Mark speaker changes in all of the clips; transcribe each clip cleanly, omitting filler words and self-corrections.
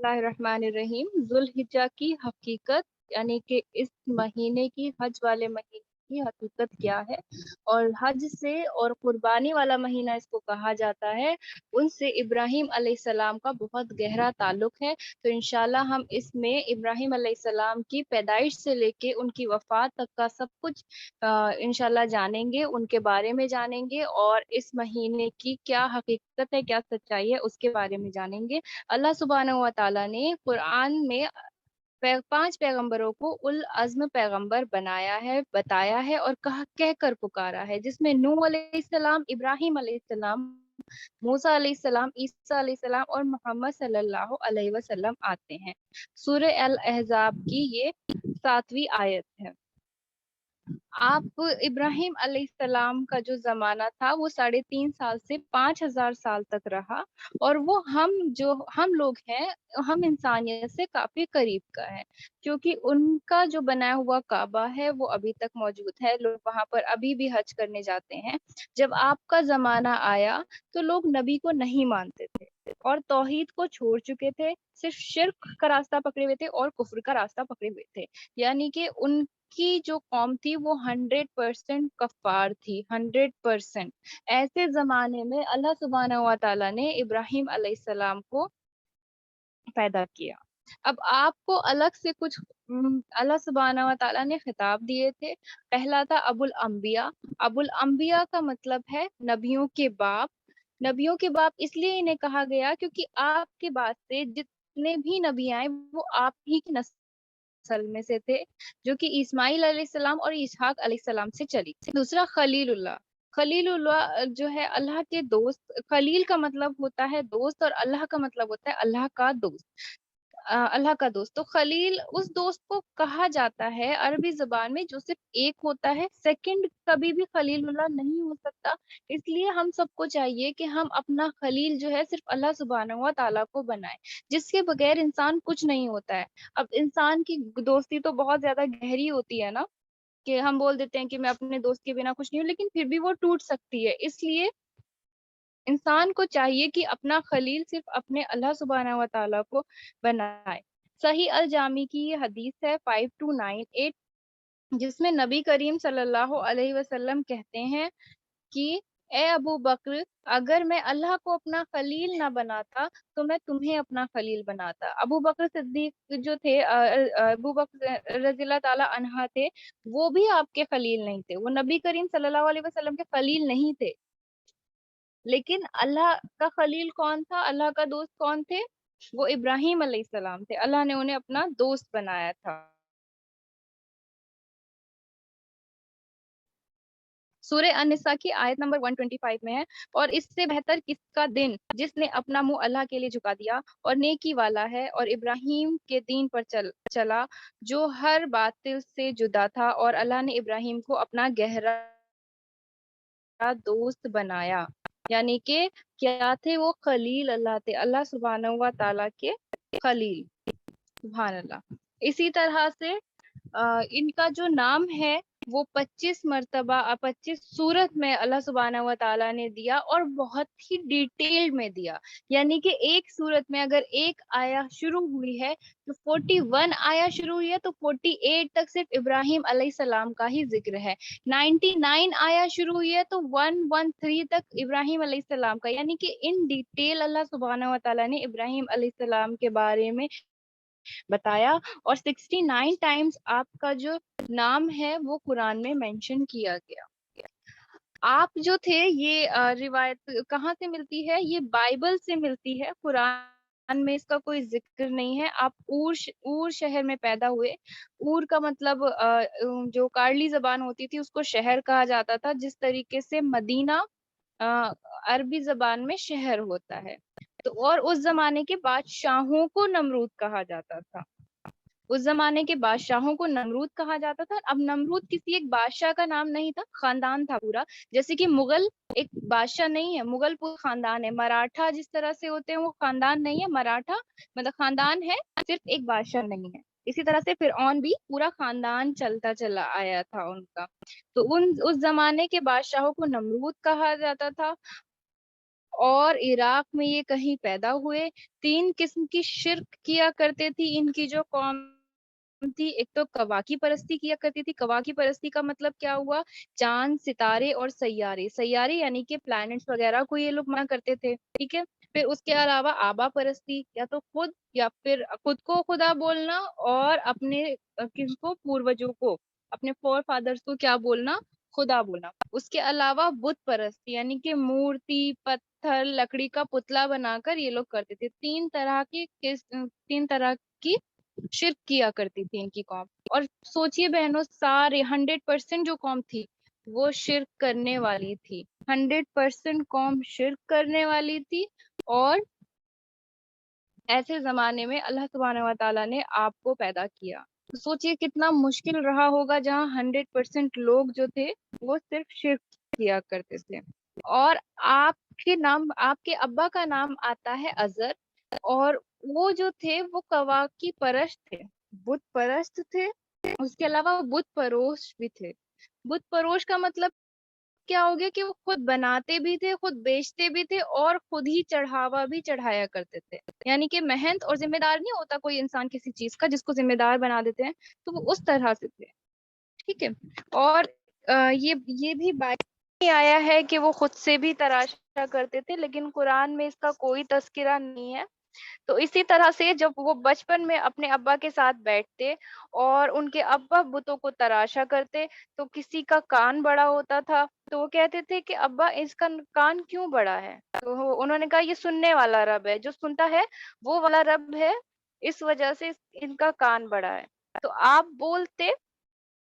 Speaker 1: बिस्मिल्लाहिर्रहमानिर्रहीम। जुल्हिज्जा की हकीकत यानी कि इस महीने की, हज वाले महीने की हकीकत क्या है, और हज से और कुर्बानी वाला महीना इसको कहा जाता है, उनसे इब्राहिम अलैहिस्सलाम का बहुत गहरा ताल्लुक है। तो इंशाल्लाह हम इसमें इब्राहिम अलैहिस्सलाम की पैदाइश से लेके उनकी वफात तक का सब कुछ इंशाल्लाह जानेंगे, उनके बारे में जानेंगे, और इस महीने की क्या हकीकत है, क्या सच्चाई है, उसके बारे में जानेंगे। अल्लाह सुब्हानहू व तआला ने कुरान में 5 पैगंबरों को उल अज़्म पैगंबर बनाया है, बताया है और कहकर पुकारा है, जिसमें नूह अलैहिस्सलाम, इब्राहिम अलैहिस्सलाम, मूसा अलैहिस्सलाम, ईसा अलैहिस्सलाम और मोहम्मद सल्लल्लाहु अलैहि वसल्लम आते हैं। सूरह अल अहज़ाब की ये 7वीं आयत है। आप इब्राहिम अलैहिस्सलाम का जो जमाना था वो 3.5 साल से 5,000 साल तक रहा, और वो हम लोग हैं, हम इंसानियत से काफी करीब का है, क्योंकि उनका जो बनाया हुआ काबा है वो अभी तक मौजूद है। लोग वहां पर अभी भी हज करने जाते हैं। जब आपका जमाना आया तो लोग नबी को नहीं मानते थे और तौहीद को छोड़ चुके थे, सिर्फ शिर्क का रास्ता पकड़े हुए थे और कुफ्र का रास्ता पकड़े हुए थे। यानी कि की जो कौम थी वो 100% कफार थी, 100%। ऐसे जमाने में अल्लाह सुब्हानहू व तआला ने इब्राहिम अलैहिस्सलाम को पैदा किया। अब आपको अलग से कुछ अल्लाह सुब्हानहू व तआला ने खिताब दिए थे। पहला था अबुल अंबिया। अबुल अंबिया का मतलब है नबियों के बाप। नबियों के बाप इसलिए इन्हें कहा गया क्योंकि आपके बाद से जितने भी नबी आए वो आप ही की नस्ल में से थे, जो कि इस्माइल अलैहिस्सलाम और इसहाक अलैहिस्सलाम से चली। दूसरा खलीलुल्लाह। खलीलुल्लाह जो है अल्लाह के दोस्त। खलील का मतलब होता है दोस्त और अल्लाह का मतलब होता है अल्लाह का दोस्त। अल्लाह का दोस्त। तो खलील उस दोस्त को कहा जाता है अरबी जुबान में जो सिर्फ एक होता है। सेकंड कभी भी खलीलुल्लाह नहीं हो सकता। इसलिए हम सबको चाहिए कि हम अपना खलील जो है सिर्फ अल्लाह सुब्हानहू व तआला को बनाए, जिसके बगैर इंसान कुछ नहीं होता है। अब इंसान की दोस्ती तो बहुत ज्यादा गहरी होती है ना, कि हम बोल देते हैं कि मैं अपने दोस्त के बिना कुछ नहीं हूँ, लेकिन फिर भी वो टूट सकती है। इसलिए इंसान को चाहिए कि अपना खलील सिर्फ अपने अल्लाह सुब्हानहू व तआला को बनाए। सही अल जामी की ये हदीस है 5298, जिसमें नबी करीम सल्लल्लाहु अलैहि वसल्लम कहते हैं कि ए अबू बकर, अगर मैं अल्लाह को अपना खलील ना बनाता तो मैं तुम्हें अपना खलील बनाता। अबू बकर सिद्दीक जो थे, अबू बकर रज़ियल्लाहु ताला अन्हा थे, वो भी आपके खलील नहीं थे, वो नबी करीम सल्लल्लाहु अलैहि वसल्लम के खलील नहीं थे। लेकिन अल्लाह का खलील कौन था, अल्लाह का दोस्त कौन थे? वो इब्राहिम अलैहिस्सलाम थे। अल्लाह ने उन्हें अपना दोस्त बनाया था। सूरह अन-निसा की आयत नंबर 125 में है, और इससे बेहतर किसका दिन जिसने अपना मुंह अल्लाह के लिए झुका दिया और नेकी वाला है और इब्राहिम के दीन पर चला, जो हर बातिल से जुदा था, और अल्लाह ने इब्राहिम को अपना गहरा दोस्त बनाया। यानी कि क्या थे वो? खलील अल्लाह थे, अल्लाह सुब्हानहू व तआला के खलील। सुभान अल्लाह। इसी तरह से इनका जो नाम है वो 25 मर्तबा 25 सूरत में अल्लाह सुब्हानहू व तआला ने दिया, और बहुत ही डिटेल में दिया। यानी कि एक सूरत में अगर एक आया शुरू हुई है तो 41 आया शुरू हुई है, तो 48 तक सिर्फ इब्राहिम अलैहिस्सलाम का ही जिक्र है। 99 आया शुरू हुई है तो 113 तक इब्राहिम अलैहिस्सलाम का। यानी कि इन डिटेल अल्लाह सुब्हानहू व तआला ने इब्राहिम अलैहिस्सलाम के बारे में बताया, और 69 टाइम्स आपका जो नाम है वो कुरान में मेंशन किया गया। आप जो थे ये रिवायत कहाँ से मिलती है? ये बाइबल से मिलती है, कुरान में इसका कोई जिक्र नहीं है। आप ऊर शहर में पैदा हुए। ऊर का मतलब जो कार्ली जबान होती थी उसको शहर कहा जाता था, जिस तरीके से मदीना अ, अरबी जबान में शहर होता है। तो और उस जमाने के बादशाहों को नमरूद कहा जाता था। उस जमाने के बादशाहों को नमरूद कहा जाता था। अब नमरूद किसी एक बादशाह का नाम नहीं था, खानदान था पूरा। जैसे कि मुगल एक बादशाह नहीं है, मुगल पूरा खानदान है। मराठा जिस तरह से होते हैं वो खानदान नहीं है, मराठा मतलब खानदान है, सिर्फ एक बादशाह नहीं है। इसी तरह से फिरौन भी पूरा खानदान चलता चला आया था उनका। तो उस जमाने के बादशाहों को नमरूद कहा जाता था। और इराक में ये कहीं पैदा हुए। 3 किस्म की शिर्क किया करते थी इनकी जो कौम थी। एक तो कवाकी परस्ती किया करती थी। कवाकी परस्ती का मतलब क्या हुआ? चाँद, सितारे और सैयारे। सैयारे यानी कि प्लैनेट्स वगैरह को ये लोग माना करते थे, ठीक है? फिर उसके अलावा आबा परस्ती, या तो खुद या फिर खुद को खुदा बोलना, और अपने किसको, पूर्वजों को, अपने फोर फादर्स को क्या बोलना? खुदा बोलना। उसके अलावा बुत परस्ती यानी कि मूर्ति, पत्थर, लकड़ी का पुतला बनाकर ये लोग करते थे। 3 तरह की शिर्क किया करती थी इनकी कौम। और सोचिए बहनों, सारे 100% जो कौम थी वो शिर्क करने वाली थी। 100% कौम शिर्क करने वाली थी। और ऐसे जमाने में अल्लाह सुब्हानहू व तआला ने आपको पैदा किया। तो सोचिए कितना मुश्किल रहा होगा, जहाँ 100% लोग जो थे वो सिर्फ शिर्क किया करते थे। और आपके अब्बा का नाम आता है अजहर, और वो जो थे वो कवाकी परस्त थे, बुत परस्त थे। उसके अलावा बुत परोश भी थे। बुत परोश का मतलब क्या हो गया कि वो खुद बनाते भी थे, खुद बेचते भी थे, और खुद ही चढ़ावा भी चढ़ाया करते थे। यानी कि मेहनत और जिम्मेदार नहीं होता कोई इंसान किसी चीज का, जिसको जिम्मेदार बना देते हैं, तो वो उस तरह से थे, ठीक है? और ये भी बात में आया है कि वो खुद से भी तराशा करते थे, लेकिन कुरान में इसका कोई तस्करा नहीं है। तो इसी तरह से जब वो बचपन में अपने अब्बा के साथ बैठते और उनके अब्बा बुतों को तराशा करते, तो किसी का कान बड़ा होता था, तो वो कहते थे कि अब्बा इसका कान क्यों बड़ा है? तो उन्होंने कहा ये सुनने वाला रब है, जो सुनता है वो वाला रब है, इस वजह से इनका कान बड़ा है। तो आप बोलते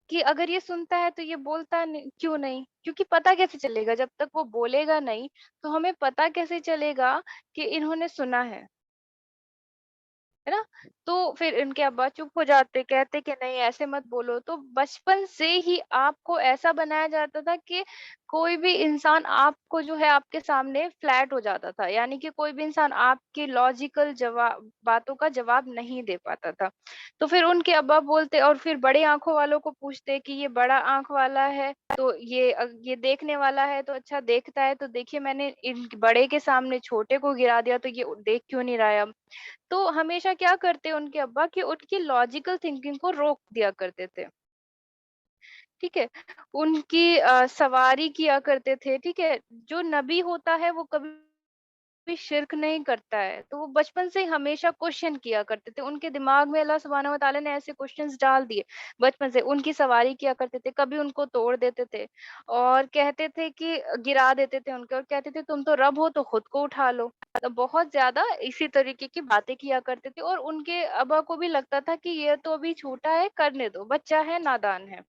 Speaker 1: कि अगर ये सुनता है तो ये बोलता नहीं, क्यों नहीं? क्योंकि पता कैसे चलेगा जब तक वो बोलेगा नहीं, तो हमें पता कैसे चलेगा कि इन्होंने सुना है ना? तो फिर इनके अब्बा चुप हो जाते, कहते कि नहीं ऐसे मत बोलो। तो बचपन से ही आपको ऐसा बनाया जाता था कि कोई भी इंसान आपको जो है आपके सामने फ्लैट हो जाता था, यानी कि कोई भी इंसान आपके लॉजिकल जवाब बातों का जवाब नहीं दे पाता था। तो फिर उनके अब्बा बोलते, और फिर बड़े आंखों वालों को पूछते कि ये बड़ा आंख वाला है तो ये देखने वाला है तो अच्छा देखता है, तो देखिए मैंने इन बड़े के सामने छोटे को गिरा दिया, तो ये देख क्यों नहीं रहा है अब? तो हमेशा क्या करते उनके अब्बा कि उनकी लॉजिकल थिंकिंग को रोक दिया करते थे, ठीक है? उनकी सवारी किया करते थे, ठीक है? जो नबी होता है वो कभी भी शिर्क नहीं करता है, तो वो बचपन से ही हमेशा क्वेश्चन किया करते थे। उनके दिमाग में अल्लाह सुब्हानहू व तआला ने ऐसे क्वेश्चंस डाल दिए बचपन से। उनकी सवारी किया करते थे, कभी उनको तोड़ देते थे और कहते थे कि गिरा देते थे उनको, और कहते थे तुम तो रब हो तो खुद को उठा लो। तो बहुत ज्यादा इसी तरीके की बातें किया करते थे, और उनके अब्बा को भी लगता था कि ये तो अभी छोटा है, करने दो, बच्चा है, नादान है।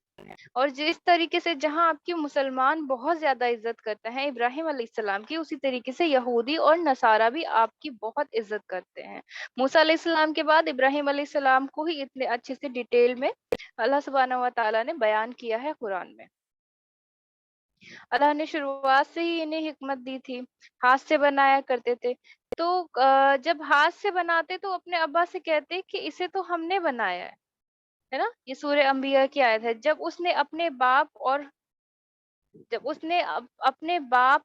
Speaker 1: और जिस तरीके से जहाँ आपकी मुसलमान बहुत ज्यादा इज्जत करते हैं इब्राहिम अलैहिस्सलाम की, उसी तरीके से यहूदी और नसारा भी आपकी बहुत इज्जत करते हैं। मूसा अलैहिस्सलाम के बाद इब्राहिम अलैहिस्सलाम को ही इतने अच्छे से डिटेल में अल्लाह सुब्हानहू व तआला ने बयान किया है कुरान में। अल्लाह ने शुरुआत से ही इन्हें हिकमत दी थी, हाथ से बनाया करते थे। तो जब हाथ से बनाते तो अपने अब्बा से कहते कि इसे तो हमने बनाया है ना? ये सूरह अंबिया की आयत है। जब उसने अपने बाप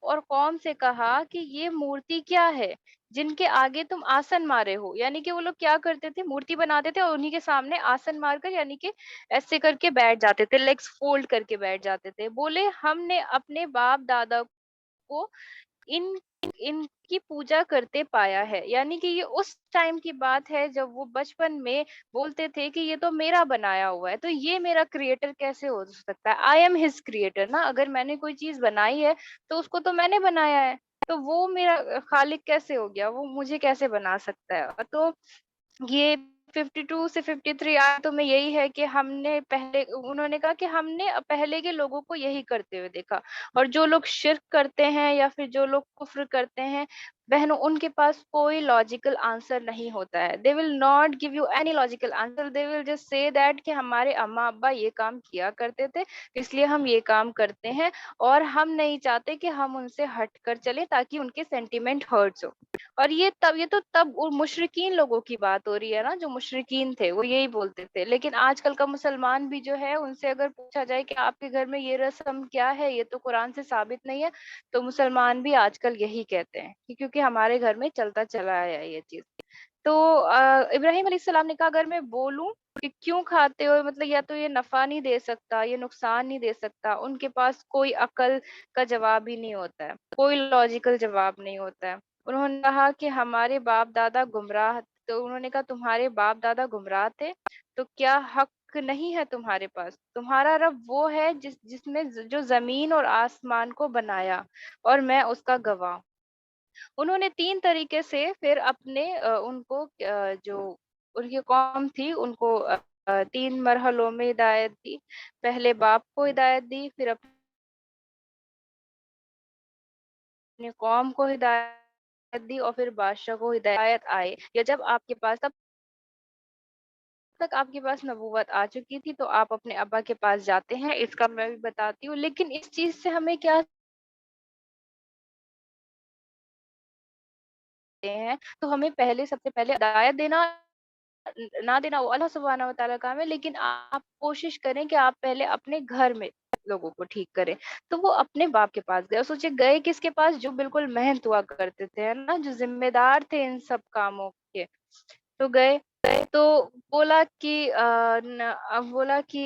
Speaker 1: और कौम से कहा कि ये मूर्ति क्या है जिनके आगे तुम आसन मारे हो, यानी कि वो लोग क्या करते थे, मूर्ति बनाते थे और उन्हीं के सामने आसन मारकर, यानी कि ऐसे करके बैठ जाते थे, लेग्स फोल्ड करके बैठ जाते थे। बोले हमने अपने बाप दादा को इन इनकी पूजा करते पाया है, यानी कि ये उस टाइम की बात है जब वो बचपन में बोलते थे कि ये तो मेरा बनाया हुआ है, तो ये मेरा क्रिएटर कैसे हो सकता है? आई एम हिज क्रिएटर ना, अगर मैंने कोई चीज बनाई है तो उसको तो मैंने बनाया है, तो वो मेरा खालिक कैसे हो गया? वो मुझे कैसे बना सकता है? तो ये 52 से 53 आयतों में यही है कि उन्होंने कहा कि हमने पहले के लोगों को यही करते हुए देखा, और जो लोग शिर्क करते हैं या फिर जो लोग कुफ्र करते हैं, बहनों, उनके पास कोई लॉजिकल आंसर नहीं होता है. They will not give you any logical answer. They will just say that कि हमारे अम्मा अब्बा ये काम किया करते थे, इसलिए हम ये काम करते हैं, और हम नहीं चाहते कि हम उनसे हट कर चले ताकि उनके सेंटिमेंट हर्ट्स हो. और ये तो तब वो मुशरिकीन लोगों की बात हो रही है ना, जो मुशरिकीन थे वो यही बोलते थे. लेकिन आजकल का मुसलमान भी जो है, उनसे अगर पूछा जाए कि आपके घर में ये रस्म क्या है, ये तो कुरान से साबित नहीं है, तो मुसलमान भी आजकल यही कहते हैं कि क्योंकि हमारे घर में चलता चला आया है ये चीज. तो इब्राहिम अलैहिस्सलाम ने कहा, अगर मैं बोलूं कि क्यों खाते हो, मतलब या तो ये नफा नहीं दे सकता, ये नुकसान नहीं दे सकता, उनके पास कोई अकल का जवाब ही नहीं होता है, कोई लॉजिकल जवाब नहीं होता है. उन्होंने कहा कि हमारे बाप दादा गुमराह, तो उन्होंने कहा तुम्हारे बाप दादा गुमराह थे, तो क्या हक नहीं है तुम्हारे पास? तुम्हारा रब वो है जिसने जो जमीन और आसमान को बनाया, और मैं उसका गवाह. उन्होंने 3 तरीके से फिर अपने उनको जो उनकी कौम थी उनको 3 मरहलों में हिदायत दी. पहले बाप को हिदायत दी, फिर अपनी कौम को हिदायत दी, और फिर बादशाह को हिदायत आए, या जब आपके पास तब तक आपके पास नबूवत आ चुकी थी, तो आप अपने अब्बा के पास जाते हैं. इसका मैं भी बताती हूँ, लेकिन इस चीज से हमें क्या हैं, तो हमें पहले सबसे पहले हिदायत देना ना देना वो अल्लाह सुब्हानहू व तआला का काम है, लेकिन आप कोशिश करें कि आप पहले अपने घर में लोगों को ठीक करें. तो वो अपने बाप के पास गए, और सोचे गए किसके पास, जो बिल्कुल मेहनत हुआ करते थे, है ना, जो जिम्मेदार थे इन सब कामों के. तो गए, तो बोला कि बोला कि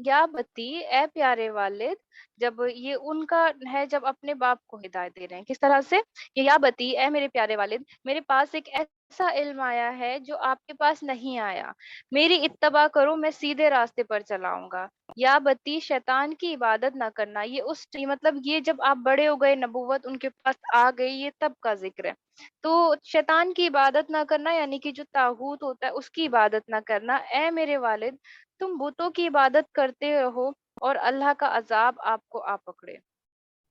Speaker 1: या बती ए प्यारे वालिद, जब ये उनका है, जब अपने बाप को हिदायत दे रहे हैं किस तरह से, कि या बती ए मेरे प्यारे वालिद, मेरे पास एक ऐसा इल्म आया है जो आपके पास नहीं आया, मेरी इत्तबा करो, मैं सीधे रास्ते पर चलाऊंगा. या बती शैतान की इबादत ना करना, ये मतलब ये जब आप बड़े हो गए, नबूवत उनके पास आ गई, ये तब का जिक्र है. तो शैतान की इबादत ना करना, यानी कि जो तागूत होता है उसकी इबादत ना करना. ए मेरे वालिद, तुम बुतों की इबादत करते रहो और अल्लाह का अजाब आपको आ पकड़े,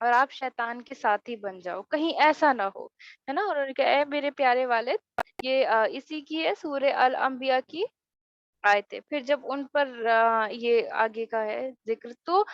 Speaker 1: और आप शैतान के साथी बन जाओ, कहीं ऐसा ना हो, है ना. और उन्होंने कहा, ए मेरे प्यारे वालिद, ये इसी की है, सूरह अल अंबिया की आयतें. फिर जब उन पर ये आगे का है जिक्र, तो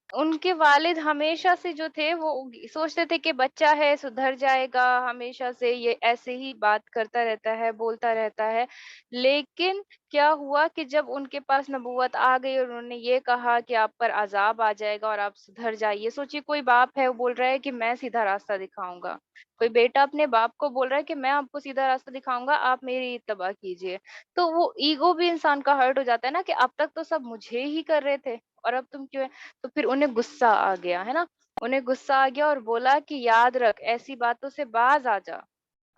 Speaker 1: उनके वालिद हमेशा से जो थे वो सोचते थे कि बच्चा है, सुधर जाएगा, हमेशा से ये ऐसे ही बात करता रहता है, बोलता रहता है. लेकिन क्या हुआ कि जब उनके पास नबूवत आ गई और उन्होंने ये कहा कि आप पर अजाब आ जाएगा और आप सुधर जाइए. सोचिए, कोई बाप है वो बोल रहा है कि मैं सीधा रास्ता दिखाऊंगा, कोई बेटा अपने बाप को बोल रहा है कि मैं आपको सीधा रास्ता दिखाऊंगा, आप मेरी इत्तबा कीजिए. तो वो ईगो भी इंसान का हर्ट हो जाता है ना, कि अब तक तो सब मुझे ही कर रहे थे और अब तुम क्यों. तो फिर उन्हें गुस्सा आ गया, है ना, उन्हें गुस्सा आ गया और बोला कि याद रख, ऐसी बातों से बाज आ जा,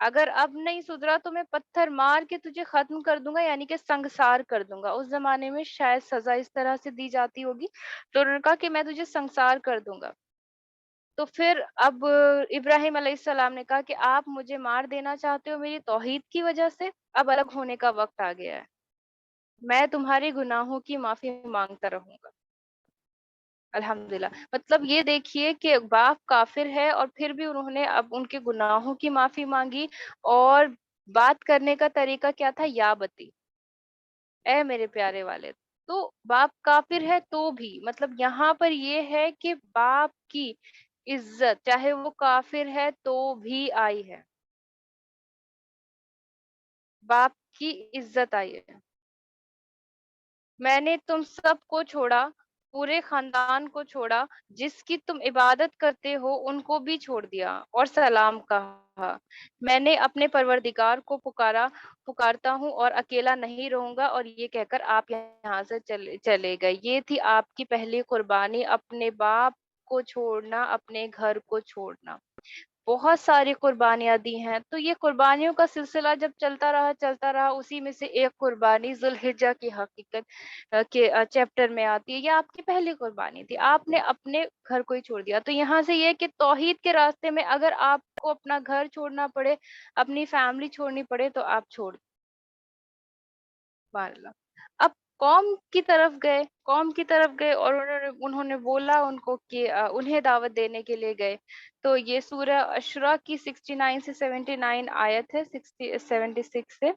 Speaker 1: अगर अब नहीं सुधरा तो मैं पत्थर मार के तुझे खत्म कर दूंगा, यानी कि संगसार कर दूंगा. उस जमाने में शायद सजा इस तरह से दी जाती होगी, तो उन्होंने कहा कि मैं तुझे संगसार कर दूंगा. तो फिर अब इब्राहिम अलैहिस्सलाम ने कहा कि आप मुझे मार देना चाहते हो मेरी तौहीद की वजह से, अब अलग होने का वक्त आ गया है, मैं तुम्हारे गुनाहों की माफी मांगता रहूंगा. अल्हम्दुलिल्लाह. मतलब ये देखिए कि बाप काफिर है और फिर भी उन्होंने अब उनके गुनाहों की माफी मांगी, और बात करने का तरीका क्या था, या बती, ए मेरे प्यारे वाले. तो बाप काफिर है तो भी, मतलब यहाँ पर ये है कि बाप की इज्जत चाहे वो काफिर है तो भी आई है, बाप की इज्जत आई है. मैंने तुम सबको छोड़ा, पूरे खानदान को छोड़ा, जिसकी तुम इबादत करते हो उनको भी छोड़ दिया और सलाम कहा. मैंने अपने परवरदिगार को पुकारता हूँ और अकेला नहीं रहूंगा, और ये कहकर आप यहाँ से चले गए. ये थी आपकी पहली कुर्बानी, अपने बाप को छोड़ना, अपने घर को छोड़ना. बहुत सारी कुर्बानियाँ दी हैं. तो ये कुर्बानियों का सिलसिला जब चलता रहा, उसी में से एक कुर्बानी ज़ुल्हिज्जा की हकीकत के चैप्टर में आती है. ये आपकी पहली कुर्बानी थी, आपने अपने घर को ही छोड़ दिया. तो यहाँ से ये कि तौहीद के रास्ते में अगर आपको अपना घर छोड़ना पड़े, अपनी फैमिली छोड़नी पड़े, तो आप छोड़, सुभान अल्लाह. अब قوم کی طرف گئے اور انہوں نے بولا ان کو کہ انہیں دعوت دینے کے لیے گئے. تو یہ سورہ اشرا کی 69 سے 79 آیت ہے، 76 سے.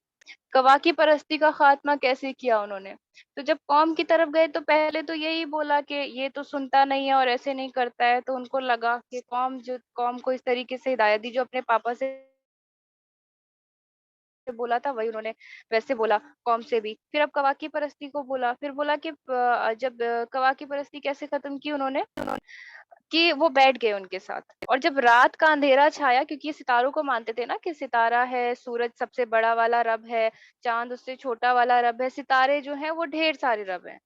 Speaker 1: کواکی پرستی کا خاتمہ کیسے کیا انہوں نے؟ تو جب قوم کی طرف گئے تو پہلے تو یہی بولا کہ یہ تو سنتا نہیں ہے اور ایسے نہیں کرتا ہے، تو ان کو لگا کہ قوم کو اس طریقے سے ہدایت دی جو اپنے پاپا سے بولا تھا وہی انہوں نے ویسے بولا قوم سے بھی. پھر اب کواکی پرستی کو بولا، پھر بولا کہ جب کواکی پرستی کیسے ختم کی انہوں نے کہ وہ بیٹھ گئے ان کے ساتھ. اور جب رات کا اندھیرا چھایا، کیونکہ یہ ستاروں کو مانتے تھے نا کہ ستارہ ہے، سورج سب سے بڑا والا رب ہے، چاند اس سے چھوٹا والا رب ہے، ستارے جو ہیں وہ ڈھیر سارے رب ہیں.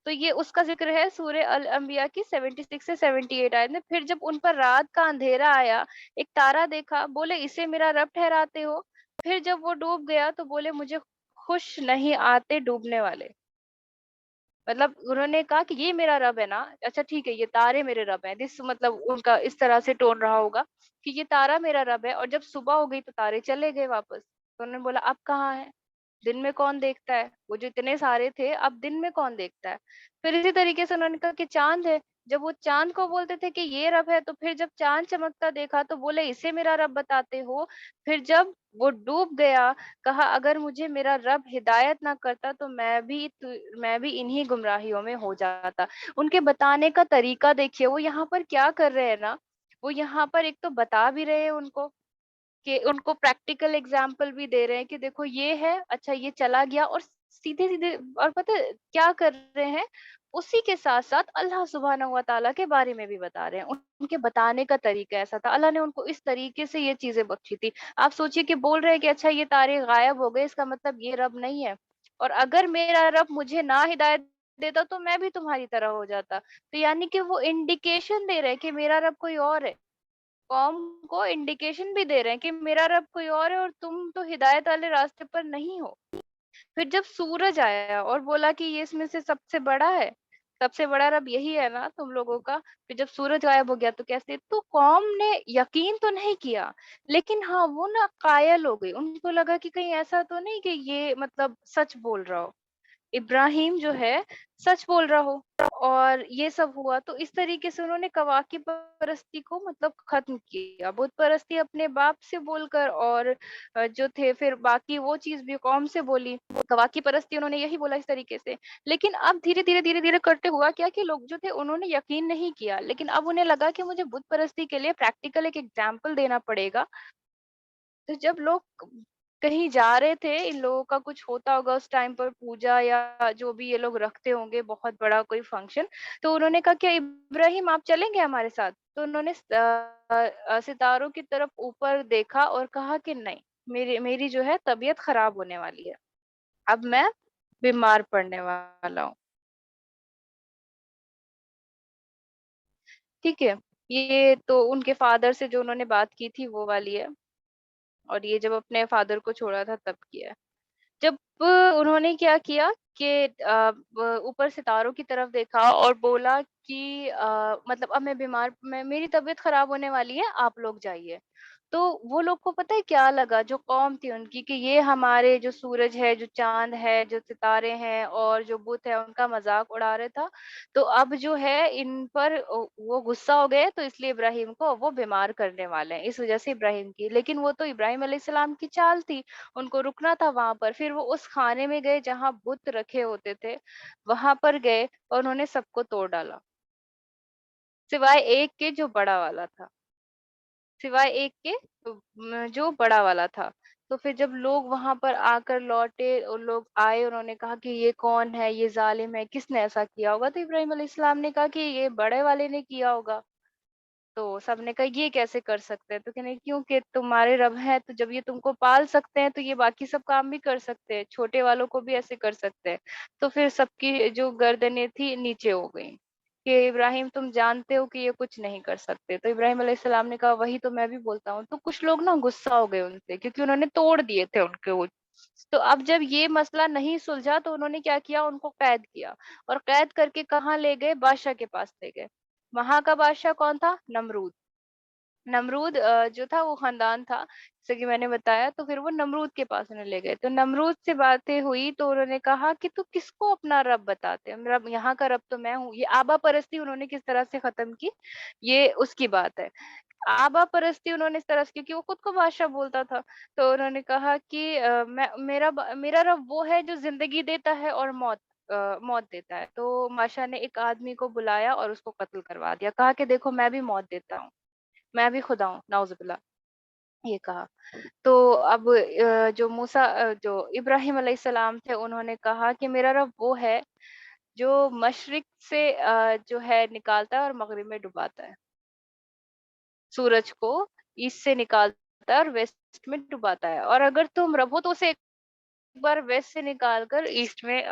Speaker 1: تو یہ اس کا ذکر ہے سورہ الانبیاء کی 76 سے 78 آیت میں. پھر جب ان پر رات کا اندھیرا آیا، ایک تارا دیکھا، بولے اسے میرا رب ٹھہراتے ہو. پھر جب وہ ڈوب گیا تو بولے مجھے خوش نہیں آتے ڈوبنے والے. مطلب انہوں نے کہا کہ یہ میرا رب ہے نا، اچھا ٹھیک ہے یہ تارے میرے رب ہیں. مطلب ان کا اس طرح سے ٹون رہا ہوگا کہ یہ تارا میرا رب ہے. اور جب صبح ہو گئی تو تارے چلے گئے واپس. تو انہوں نے بولا اب کہاں ہے؟ دن میں کون دیکھتا ہے؟ وہ جو اتنے سارے تھے اب دن میں کون دیکھتا ہے؟ پھر اسی طریقے سے انہوں نے کہا کہ چاند ہے. جب وہ چاند کو بولتے تھے کہ یہ رب ہے، تو پھر جب چاند چمکتا دیکھا تو بولے اسے میرا رب بتاتے ہو. پھر جب وہ ڈوب گیا، کہا اگر مجھے میرا رب ہدایت نہ کرتا تو میں بھی انہی گمراہیوں میں ہو جاتا. ان کے بتانے کا طریقہ دیکھیے، وہ یہاں پر کیا کر رہے ہیں نا، وہ یہاں پر ایک تو بتا بھی رہے ہیں ان کو کہ ان کو پریکٹیکل اگزامپل بھی دے رہے ہیں کہ دیکھو یہ ہے، اچھا یہ چلا گیا. اور سیدھے سیدھے اور پتہ ہے کیا کر رہے ہیں، اسی کے ساتھ ساتھ اللہ سبحانہ و تعالیٰ کے بارے میں بھی بتا رہے ہیں. ان کے بتانے کا طریقہ ایسا تھا، اللہ نے ان کو اس طریقے سے یہ چیزیں بخشی تھی. آپ سوچئے کہ بول رہے ہیں کہ اچھا یہ تارے غائب ہو گئے، اس کا مطلب یہ رب نہیں ہے، اور اگر میرا رب مجھے نہ ہدایت دیتا تو میں بھی تمہاری طرح ہو جاتا. تو یعنی کہ وہ انڈیکیشن دے رہے ہیں کہ میرا رب کوئی اور ہے. قوم کو انڈیکیشن بھی دے رہے ہیں کہ میرا رب کوئی اور ہے اور تم تو ہدایت والے راستے پر نہیں ہو. پھر جب سورج آیا اور بولا کہ یہ اس میں سے سب سے بڑا ہے، سب سے بڑا رب یہی ہے نا تم لوگوں کا. پھر جب سورج غائب ہو گیا تو کیسے؟ تو قوم نے یقین تو نہیں کیا، لیکن ہاں وہ نا قائل ہو گئی. ان کو لگا کہ کہیں ایسا تو نہیں کہ یہ مطلب سچ بول رہا ہو، ابراہیم جو ہے سچ بول رہا ہو. اور یہ سب ہوا تو اس طریقے سے انہوں نے کواکی پرستی کو مطلب ختم کیا. بت پرستی اپنے باپ سے بول کر، اور جو تھے پھر باقی وہ چیز بھی قوم سے بولی. کواکی پرستی انہوں نے یہی بولا اس طریقے سے. لیکن اب دھیرے دھیرے کرتے ہوا کیا کہ لوگ جو تھے انہوں نے یقین نہیں کیا، لیکن اب انہیں لگا کہ مجھے بت پرستی کے لیے پریکٹیکل ایک ایگزامپل دینا پڑے گا. تو جب لوگ کہیں جا رہے تھے، ان لوگوں کا کچھ ہوتا ہوگا اس ٹائم پر پوجا یا جو بھی یہ لوگ رکھتے ہوں گے بہت بڑا کوئی فنکشن، تو انہوں نے کہا کہ ابراہیم آپ چلیں گے ہمارے ساتھ؟ تو انہوں نے ستاروں کی طرف اوپر دیکھا اور کہا کہ نہیں، میری جو ہے طبیعت خراب ہونے والی ہے، اب میں بیمار پڑنے والا ہوں. ٹھیک ہے، یہ تو ان کے فادر سے جو انہوں نے بات کی تھی وہ والی ہے، اور یہ جب اپنے فادر کو چھوڑا تھا تب کیا ہے. جب انہوں نے کیا کیا کہ اوپر ستاروں کی طرف دیکھا اور بولا کہ مطلب اب میری طبیعت خراب ہونے والی ہے، آپ لوگ جائیے. تو وہ لوگ کو پتہ ہے کیا لگا، جو قوم تھی ان کی، کہ یہ ہمارے جو سورج ہے، جو چاند ہے، جو ستارے ہیں اور جو بت ہے ان کا مذاق اڑا رہے تھا. تو اب جو ہے ان پر وہ غصہ ہو گئے، تو اس لیے ابراہیم کو وہ بیمار کرنے والے ہیں، اس وجہ سے ابراہیم کی. لیکن وہ تو ابراہیم علیہ السلام کی چال تھی، ان کو رکنا تھا وہاں پر. پھر وہ اس کھانے میں گئے جہاں بت رکھے ہوتے تھے، وہاں پر گئے اور انہوں نے سب کو توڑ ڈالا، سوائے ایک کے جو بڑا والا تھا، سوائے ایک کے جو بڑا والا تھا. تو پھر جب لوگ وہاں پر آ کر لوٹے اور لوگ آئے، انہوں نے کہا کہ یہ کون ہے، یہ ظالم ہے، کس نے ایسا کیا ہوگا؟ تو ابراہیم علیہ السلام نے کہا کہ یہ بڑے والے نے کیا ہوگا. تو سب نے کہا یہ کیسے کر سکتے ہیں؟ تو کہنے کیونکہ تمہارے رب ہیں، تو جب یہ تم کو پال سکتے ہیں تو یہ باقی سب کام بھی کر سکتے ہیں، چھوٹے والوں کو بھی ایسے کر سکتے ہیں. تو پھر سب کی جو گردنیں تھی نیچے ہو گئیں کہ ابراہیم تم جانتے ہو کہ یہ کچھ نہیں کر سکتے. تو ابراہیم علیہ السلام نے کہا وہی تو میں بھی بولتا ہوں. تو کچھ لوگ نا غصہ ہو گئے ان سے، کیونکہ انہوں نے توڑ دیے تھے ان کے وہ. تو اب جب یہ مسئلہ نہیں سلجھا تو انہوں نے کیا کیا، ان کو قید کیا، اور قید کر کے کہاں لے گئے؟ بادشاہ کے پاس لے گئے. وہاں کا بادشاہ کون تھا؟ نمرود. नमरूद जो था वो खानदान था, जैसे कि मैंने बताया, तो फिर वो नमरूद के पास उन्हें ले गए। तो नमरूद से बातें हुई तो उन्होंने कहा कि तू किसको अपना रब बताते है? रब, यहाँ का रब तो मैं हूँ। ये आबा परस्ती उन्होंने किस तरह से खत्म की, ये उसकी बात है। आबा परस्ती उन्होंने इस तरह से, क्योंकि वो खुद को बादशाह बोलता था, तो उन्होंने कहा कि मेरा रब वो है जो जिंदगी देता है और मौत देता है। तो बादशाह ने एक आदमी को बुलाया और उसको कत्ल करवा दिया, कहा कि देखो मैं भी मौत देता हूँ, मैं भी खुदा हूँ, नाउज़ुबिल्लाह, ये कहा। तो अब जो इब्राहिम अलैहिस्सलाम थे, उन्होंने कहा कि मेरा रब वो है जो मशरिक से जो है निकालता है और मगरिब में डुबाता है। सूरज को ईस्ट से निकालता है और वेस्ट में डुबाता है, और अगर तुम रब हो तो उसे एक बार वेस्ट से निकाल कर ईस्ट में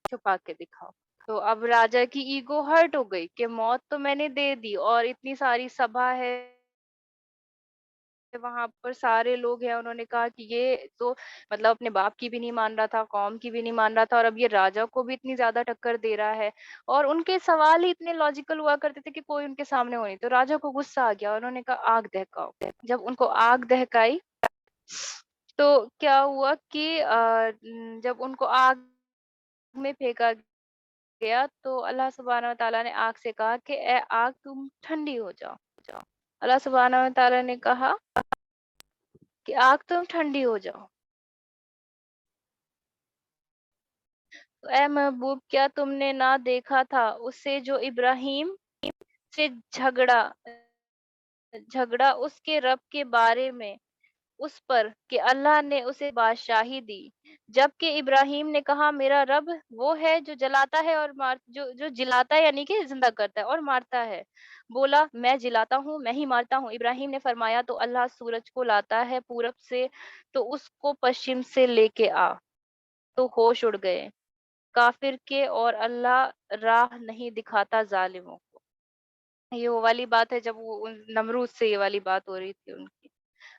Speaker 1: छुपा के दिखाओ। तो अब राजा की ईगो हर्ट हो गई कि मौत तो मैंने दे दी और इतनी सारी सभा है, वहां पर सारे लोग हैं, उन्होंने कहा कि ये तो मतलब अपने बाप की भी नहीं मान रहा था, कौम की भी नहीं मान रहा था, और अब ये राजा को भी इतनी ज्यादा टक्कर दे रहा है, और उनके सवाल ही इतने लॉजिकल हुआ करते थे कि कोई उनके सामने हो नहीं। तो राजा को गुस्सा आ गया, उन्होंने कहा आग दहकाओ। जब उनको आग दहकाई तो क्या हुआ कि जब उनको आग में फेंका गया तो अल्लाह सुब्हानहू व तआला ने आग से कहा कि ए आग तुम ठंडी हो जाओ। अल्लाह सुब्हानहू व तआला ने कहा कि आग तुम ठंडी हो जाओ। तो ए महबूब, क्या तुमने ना देखा था उससे जो इब्राहिम से झगड़ा उसके रब के बारे में उस पर कि अल्लाह ने उसे बादशाही दी, जबकि इब्राहिम ने कहा मेरा रब वो है जो जलाता है और मार जो जो जिलाता है, यानी कि जिंदा करता है और मारता है। बोला मैं जिलाता हूँ, मैं ही मारता हूँ। इब्राहिम ने फरमाया तो अल्लाह सूरज को लाता है पूरब से, तो उसको पश्चिम से लेके आ। तो होश उड़ गए काफिर के, और अल्लाह राह नहीं दिखाता जालिमों को। ये वो वाली बात है जब वो नमरूद से ये वाली बात हो रही थी उनकी।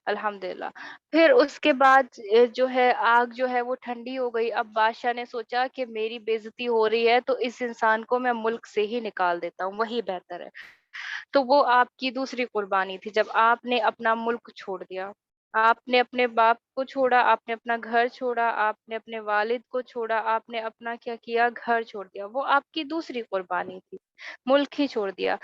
Speaker 1: अल्हम्दुलिल्लाह। फिर उसके बाद जो है आग जो है वो ठंडी हो गई। अब बादशाह ने सोचा कि मेरी बेइज्जती हो रही है तो इस इंसान को मैं मुल्क से ही निकाल देता हूँ, वही बेहतर है। तो वो आपकी दूसरी कुर्बानी थी, जब आपने अपना मुल्क छोड़ दिया। आपने अपने बाप को छोड़ा, आपने अपना घर छोड़ा, आपने अपने वालिद को छोड़ा, आपने अपना क्या किया, घर छोड़ दिया। वो आपकी दूसरी कुर्बानी थी, मुल्क ही छोड़ दिया।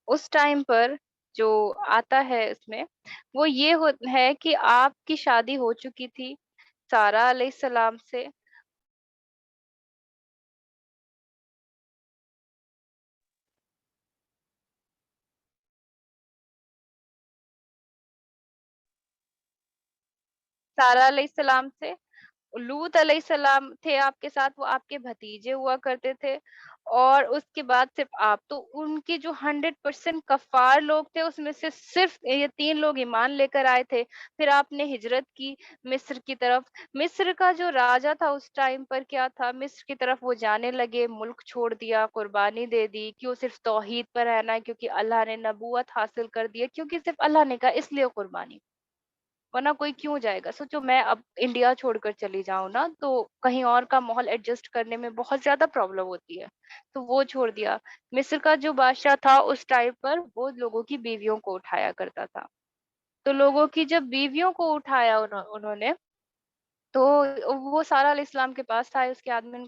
Speaker 1: उस टाइम पर जो आता है इसमें, वो ये है कि आपकी शादी हो चुकी थी सारा अलैहिस्सलाम से। सारा अलैहिस्सलाम से, लूत अलैहिस्सलाम थे आपके साथ, वो आपके भतीजे हुआ करते थे, और उसके बाद सिर्फ आप। तो उनके जो 100% कफ़ार लोग थे, उसमें से सिर्फ ये 3 लोग ईमान लेकर आए थे। फिर आपने हिजरत की मिस्र की तरफ। मिस्र का जो राजा था उस टाइम पर क्या था, मिस्र की तरफ वो जाने लगे, मुल्क छोड़ दिया, कुर्बानी दे दी, क्यों सिर्फ तौहीद पर रहना है, क्योंकि अल्लाह ने नबूवत हासिल कर दी है, क्योंकि सिर्फ अल्लाह ने कहा इसलिए कुर्बानी। वरना कोई क्यों जाएगा? सोचो मैं अब इंडिया छोड़कर चली जाऊँ ना, तो कहीं और का माहौल एडजस्ट करने में बहुत ज़्यादा प्रॉब्लम होती है, तो वो छोड़ दिया। मिस्र का जो बादशाह था उस टाइम पर वो लोगों की बीवियों को उठाया करता था। तो लोगों की जब बीवियों को उठाया उन्होंने, तो वो सारा इस्लाम के पास था, उसके आदमी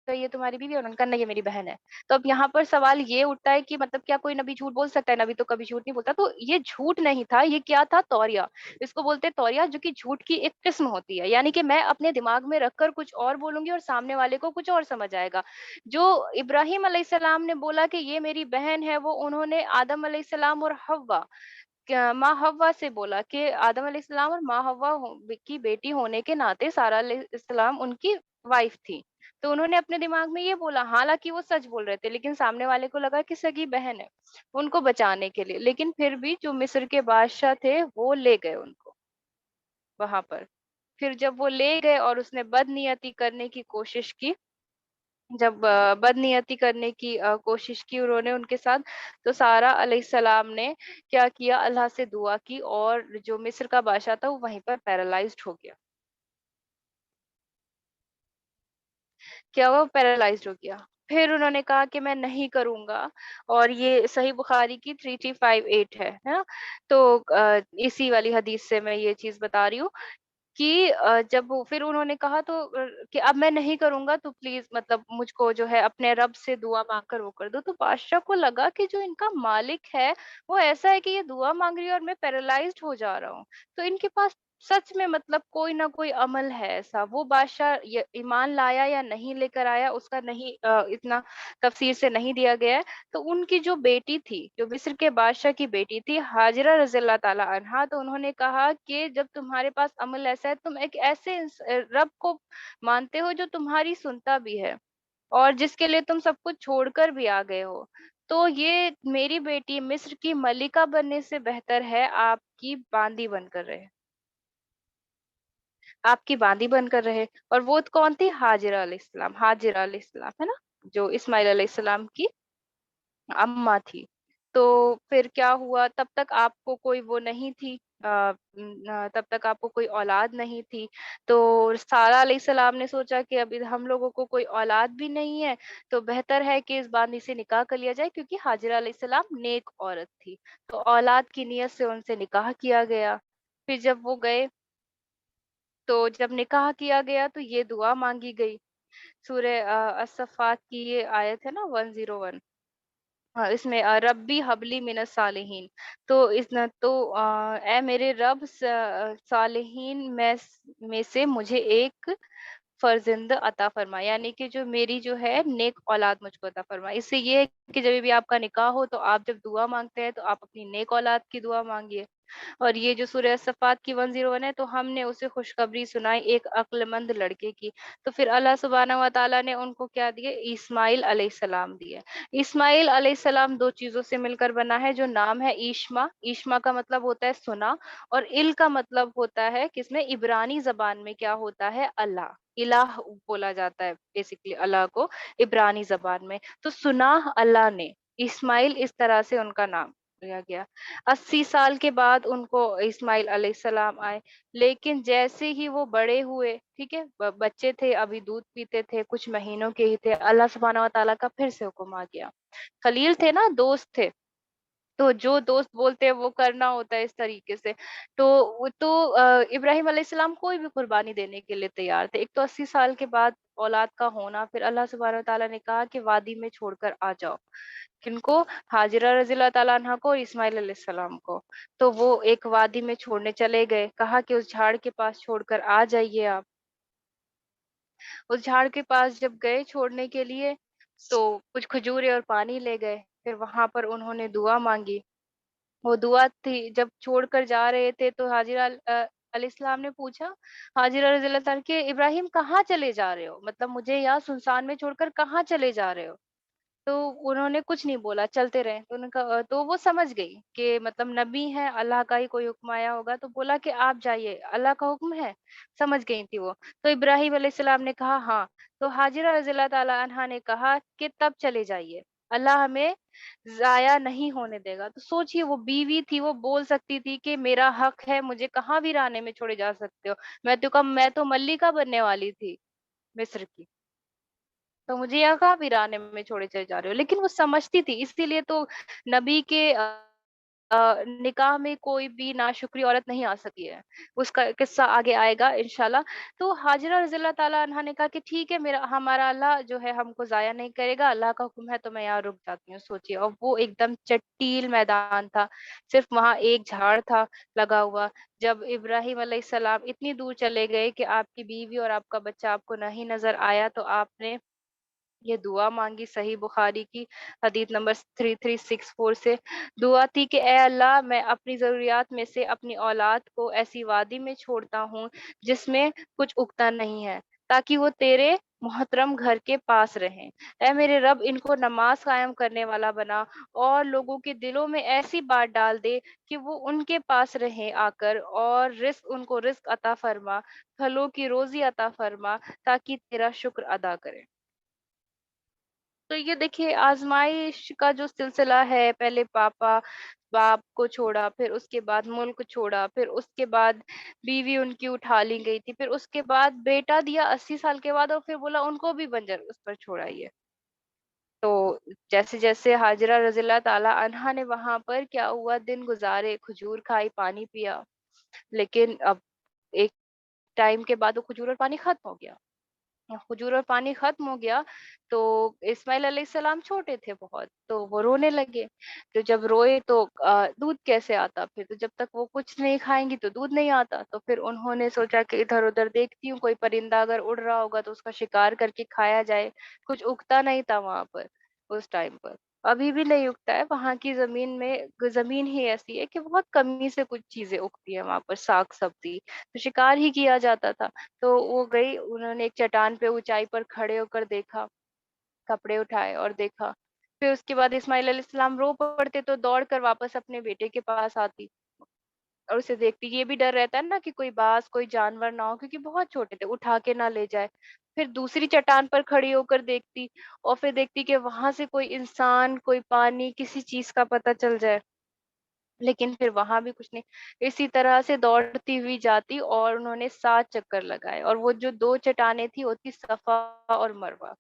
Speaker 1: तो ये तुम्हारी बीवी है? उन्होंने कहा नहीं ये मेरी बहन है। तो अब यहाँ पर सवाल ये उठता है कि मतलब क्या कोई नबी झूठ बोल सकता है? नबी तो कभी झूठ नहीं बोलता। तो ये झूठ नहीं था, ये क्या था? तौरिया। इसको बोलते हैं तौरिया, जो कि झूठ की एक किस्म होती है। यानी कि मैं अपने दिमाग में रखकर कुछ और बोलूंगी और सामने वाले को कुछ और समझ आएगा। जो इब्राहिम अलैहिस्सलाम ने बोला कि ये मेरी बहन है, वो उन्होंने आदम अलैहिस्सलाम और हव्वा माँ हव्वा से बोला कि आदम अलैहिस्सलाम और माँ हव्वा की बेटी होने के नाते सारा अलैहिस्सलाम उनकी वाइफ थी। तो उन्होंने अपने दिमाग में ये बोला, हालांकि वो सच बोल रहे थे, लेकिन सामने वाले को लगा कि सगी बहन है, उनको बचाने के लिए। लेकिन फिर भी जो मिस्र के बादशाह थे वो ले गए उनको वहां पर। फिर जब वो ले गए और उसने बदनीयती करने की कोशिश की, जब बदनीयती करने की कोशिश की उन्होंने उनके साथ, तो सारा अलैहिस्सलाम ने क्या किया, अल्लाह से दुआ की, और जो मिस्र का बादशाह था वो वहीं पर पैरालाइज्ड हो गया। क्या हुआ, पैरालाइज्ड हो गया। फिर उन्होंने कहा कि मैं नहीं करूँगा, और ये सही बुखारी की 3358 है ना? तो इसी वाली हदीस से मैं ये चीज़ बता रही हूँ कि जब वो फिर उन्होंने कहा तो कि अब मैं नहीं करूँगा, तो प्लीज़ मतलब मुझको जो है अपने रब से दुआ माँग कर वो कर दो। तो बादशाह को लगा कि जो इनका मालिक है, वो ऐसा है कि ये दुआ माँग रही है और मैं पैरालाइज़्ड हो जा रहा हूँ। तो इनके पास सच में मतलब कोई ना कोई अमल है ऐसा। वो बादशाह ये ईमान लाया या नहीं लेकर आया, उसका नहीं इतना तफ़सीर से नहीं दिया गया है। तो उनकी जो बेटी थी, जो मिस्र के बादशाह की बेटी थी, हाजिरा रज़ियल्लाहु ताला अन्हा, तो उन्होंने कहा कि जब तुम्हारे पास अमल ऐसा है, तुम एक ऐसे रब को मानते हो जो तुम्हारी सुनता भी है, और जिसके लिए तुम सब कुछ छोड़कर भी आ गए हो। तो ये मेरी बेटी मिस्र की मलिका बनने से बेहतर है आपकी बांदी बनकर रहे। आपकी बांदी बनकर रहे। और वो कौन थी? हाजिरा अलैहिस्सलाम, है ना? जो इस्माइल अलैहिस्सलाम की अम्मा थी। तो फिर क्या हुआ, तब तक आपको कोई वो नहीं थी, तब तक आपको कोई औलाद नहीं थी। तो सारा अलैहिस्सलाम ने सोचा कि अभी हम लोगों को कोई औलाद भी नहीं है, तो बेहतर है कि इस बांदी से निकाह कर लिया जाए, क्योंकि हाजिरा अलैहिस्सलाम नेक औरत थी। तो औलाद की नियत से उनसे निकाह किया गया। फिर जब वो गए, तो जब निकाह किया गया तो ये दुआ मांगी गई। सूरह अस-सफ़्फ़ात की ये आयत है ना 101। हाँ, इसमें रब्बी हबली मिनस सालिहीन। तो इस न तो ए मेरे रब सालिहीन में से मुझे एक फ़र्ज़िंद अता फ़रमा, यानी कि जो मेरी जो है नेक औलाद मुझको अता फ़रमा। इससे ये है कि जब भी आपका निकाह हो, तो आप जब दुआ माँगते हैं, तो आप अपनी नेक औलाद की दुआ माँगिए। और ये जो सूरह सफ़ात की 101 है, तो हमने उसे खुशखबरी सुनाई एक अक्लमंद लड़के की। तो फिर अल्लाह सुब्हानहू व तआला ने उनको क्या दिए? इस्माइल अलैहिस्सलाम दिए। इस्माइल अलैहिस्सलाम 2 चीज़ों से मिलकर बना है, जो नाम है ईशमा। ईशमा का मतलब होता है सुना, और इल का मतलब होता है किसमें? इब्रानी ज़बान में क्या होता है? अल्लाह। इलाह बोला जाता है बेसिकली अल्लाह को इब्रानी ज़बान में। तो सुना अल्लाह ने, इस्माइल इस तरह से उनका नाम लिया गया। 80 साल के बाद उनको इस्माइल अलैहिस्सलाम आए, लेकिन जैसे ही वो बड़े हुए, ठीक है? बच्चे थे, अभी दूध पीते थे, कुछ महीनों के ही थे, अल्लाह सुब्हानहू व तआला का फिर से हुक्म आ गया। खलील थे ना, दोस्त थे। तो जो दोस्त बोलते हैं वो करना होता है इस तरीके से। तो वो तो इब्राहिम अलैहिस्सलाम कोई भी कुर्बानी देने के लिए तैयार थे। एक तो 80 साल के बाद औलाद का होना, फिर अल्लाह सुब्हानहू व तआला ने कहा कि वादी में छोड़कर आ जाओ। किनको? हाजिरा रज़ियल्लाहु ताला अन्हा को और इस्माइल अलैहिस्सलाम को। तो वो एक वादी में छोड़ने चले गए, कहा कि उस झाड़ के पास छोड़कर आ जाइए आप। उस झाड़ के पास जब गए छोड़ने के लिए, तो कुछ खजूरें और पानी ले गए। फिर वहाँ पर उन्होंने दुआ माँगी। वो दुआ थी, जब छोड़कर जा रहे थे, तो हाजिरा अलैहिस्सलाम ने पूछा, हाजिरा रज़ियल्लाहु ताला कि इब्राहिम कहाँ चले जा रहे हो? मतलब मुझे यहाँ सुनसान में छोड़कर कहाँ चले जा रहे हो? तो उन्होंने कुछ नहीं बोला, चलते रहे। तो उन्होंने कहा तो वो समझ गई कि मतलब नबी हैं, अल्लाह का ही कोई हुक्म आया होगा, तो बोला कि आप जाइए, अल्लाह का हुक्म है। समझ गई थी वो। तो इब्राहिम अलैहिस्सलाम ने कहा हाँ। तो हाजिरा रज़ियल्लाहु ताला अन्हा ने कहा कि तब चले जाइए, अल्लाह हमें ज़ाया नहीं होने देगा। तो सोचिए, वो बीवी थी, वो बोल सकती थी कि मेरा हक है, मुझे कहाँ भी राह में छोड़े जा सकते हो। मैं तो मल्लिका बनने वाली थी मिस्र की। तो मुझे यहाँ कहाँ वीराने में छोड़े चले जा रहे हो। लेकिन वो समझती थी, इसीलिए तो नबी के निकाह में कोई भी नाशुक्री औरत नहीं आ सकी है। उसका किस्सा आगे आएगा इंशाल्लाह। तो हाजिरा रज़ियल्लाहु ताला अन्हा ने कहा कि ठीक है, मेरा हमारा अल्लाह जो है हमको ज़ाया नहीं करेगा, अल्लाह का हुक्म है तो मैं यहाँ रुक जाती हूँ। सोचिए, और वो एकदम चट्टील मैदान था, सिर्फ वहाँ एक झाड़ था लगा हुआ। जब इब्राहिम अलैहिस्सलाम इतनी दूर चले गए कि आपकी बीवी और आपका बच्चा आपको नहीं नज़र आया, तो आपने ये दुआ मांगी, सही बुखारी की हदीस नंबर 3364 से। दुआ थी कि ए अल्लाह, मैं अपनी ज़रूरियात में से अपनी औलाद को ऐसी वादी में छोड़ता हूँ जिसमें कुछ उगता नहीं है, ताकि वो तेरे मोहतरम घर के पास रहें। ए मेरे रब, इनको नमाज कायम करने वाला बना, और लोगों के दिलों में ऐसी बात डाल दे कि वो उनके पास रहें आकर, और उनको रिस्क अता फरमा, फलों की रोजी अता फरमा, ताकि तेरा शुक्र अदा करें। तो ये देखिए आज़माइश का जो सिलसिला है, पहले पापा बाप को छोड़ा, फिर उसके बाद मुल्क छोड़ा, फिर उसके बाद बीवी उनकी उठा ली गई थी, फिर उसके बाद बेटा दिया 80 साल के बाद और फिर बोला उनको भी बंजर उस पर छोड़ाइए। तो जैसे-जैसे हाजिरा रज़ियल्लाहु ताला अन्हा ने वहाँ पर क्या हुआ दिन गुज़ारे, खजूर खाई, पानी पिया, लेकिन अब एक टाइम के बाद वो खजूर और पानी खत्म हो गया। खजूर और पानी खत्म हो गया, तो इस्माइल अलैहिस्सलाम छोटे थे बहुत, तो वो रोने लगे। तो जब रोए तो दूध कैसे आता फिर? तो जब तक वो कुछ नहीं खाएँगी तो दूध नहीं आता। तो फिर उन्होंने सोचा कि इधर-उधर देखती हूँ, कोई परिंदा अगर उड़ रहा होगा तो उसका शिकार करके खाया जाए। कुछ उगता नहीं था वहाँ पर, उस टाइम पर। अभी भी नहीं उगता है, वहाँ की ज़मीन में ज़मीन ही ऐसी है कि बहुत कमी से कुछ चीज़ें उगती हैं वहाँ पर, साग-सब्ज़ी। तो शिकार ही किया जाता था। तो वो गई, उन्होंने एक चट्टान पे ऊँचाई पर खड़े होकर देखा, कपड़े उठाए और देखा। फिर उसके बाद इस्माइल अलैहिस्सलाम रो पड़ते तो दौड़ कर वापस अपने बेटे के पास आती और उसे देखती। ये भी डर रहता है ना कि कोई बाज़, कोई जानवर ना हो क्योंकि बहुत छोटे थे, उठा के ना ले जाए। फिर दूसरी चट्टान पर खड़ी होकर देखती और फिर देखती कि वहाँ से कोई इंसान, कोई पानी, किसी चीज़ का पता चल जाए। लेकिन फिर वहाँ भी कुछ नहीं। इसी तरह से दौड़ती हुई जाती और उन्होंने 7 चक्कर लगाए और वो जो 2 चट्टानें थी वो थी सफ़ा और मरवा।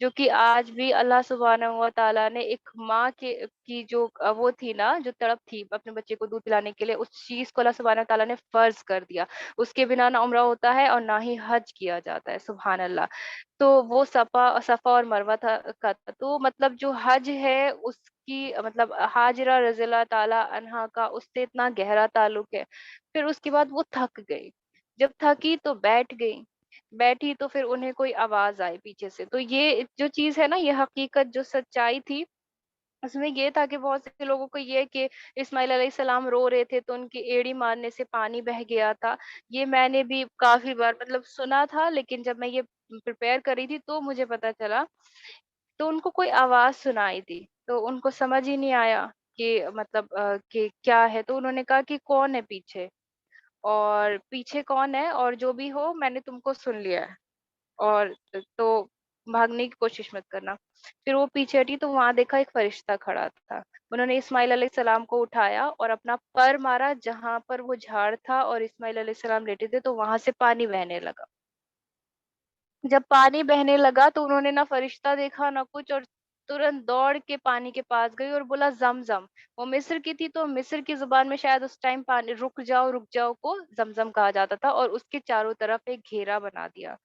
Speaker 1: जो कि आज भी अल्लाह सुब्हानहू व तआला ने एक माँ के की जो वो थी ना, जो तड़प थी अपने बच्चे को दूध पिलाने के लिए, उस चीज़ को अल्लाह सुब्हानहू व तआला ने फ़र्ज़ कर दिया। उसके बिना ना उम्रा होता है और ना ही हज किया जाता है, सुभान अल्लाह। तो वो सफ़ा और मरवा था। तो मतलब जो हज है उसकी मतलब हाजिरा रज़ियल्लाहु ताला अन्हा का उससे इतना गहरा ताल्लुक है। फिर उसके बाद वो थक गई। जब थकी तो बैठ गई। बैठी तो फिर उन्हें कोई आवाज़ आई पीछे से। तो ये जो चीज़ है ना, ये हकीकत जो सच्चाई थी, उसमें ये था कि बहुत से लोगों को ये कि इस्माइल अलैहिस्सलाम रो रहे थे तो उनकी एड़ी मारने से पानी बह गया था। ये मैंने भी काफ़ी बार मतलब सुना था, लेकिन जब मैं ये प्रिपेयर कर रही थी तो मुझे पता चला। तो उनको कोई आवाज़ सुनाई दी, तो उनको समझ ही नहीं आया कि मतलब कि क्या है? तो उन्होंने कहा कि कौन है पीछे? और पीछे कौन है और जो भी हो मैंने तुमको सुन लिया है। और तो भागने की कोशिश मत करना। फिर वो पीछे हटी तो वहाँ देखा एक फरिश्ता खड़ा था। उन्होंने इस्माइल अलैहिस्सलाम को उठाया और अपना पर मारा जहाँ पर वो झाड़ था और इस्माइल अलैहिस्सलाम लेटे थे, तो वहाँ से पानी बहने लगा। जब पानी बहने लगा तो उन्होंने ना फरिश्ता देखा ना कुछ और तुरंत दौड़ के पानी के पास गई और बोला ज़म-ज़म। वो मिस्र की थी तो मिस्र की ज़ुबान में शायद उस टाइम पानी रुक जाओ को ज़म-ज़म कहा जाता था और उसके चारों तरफ एक घेरा बना दिया।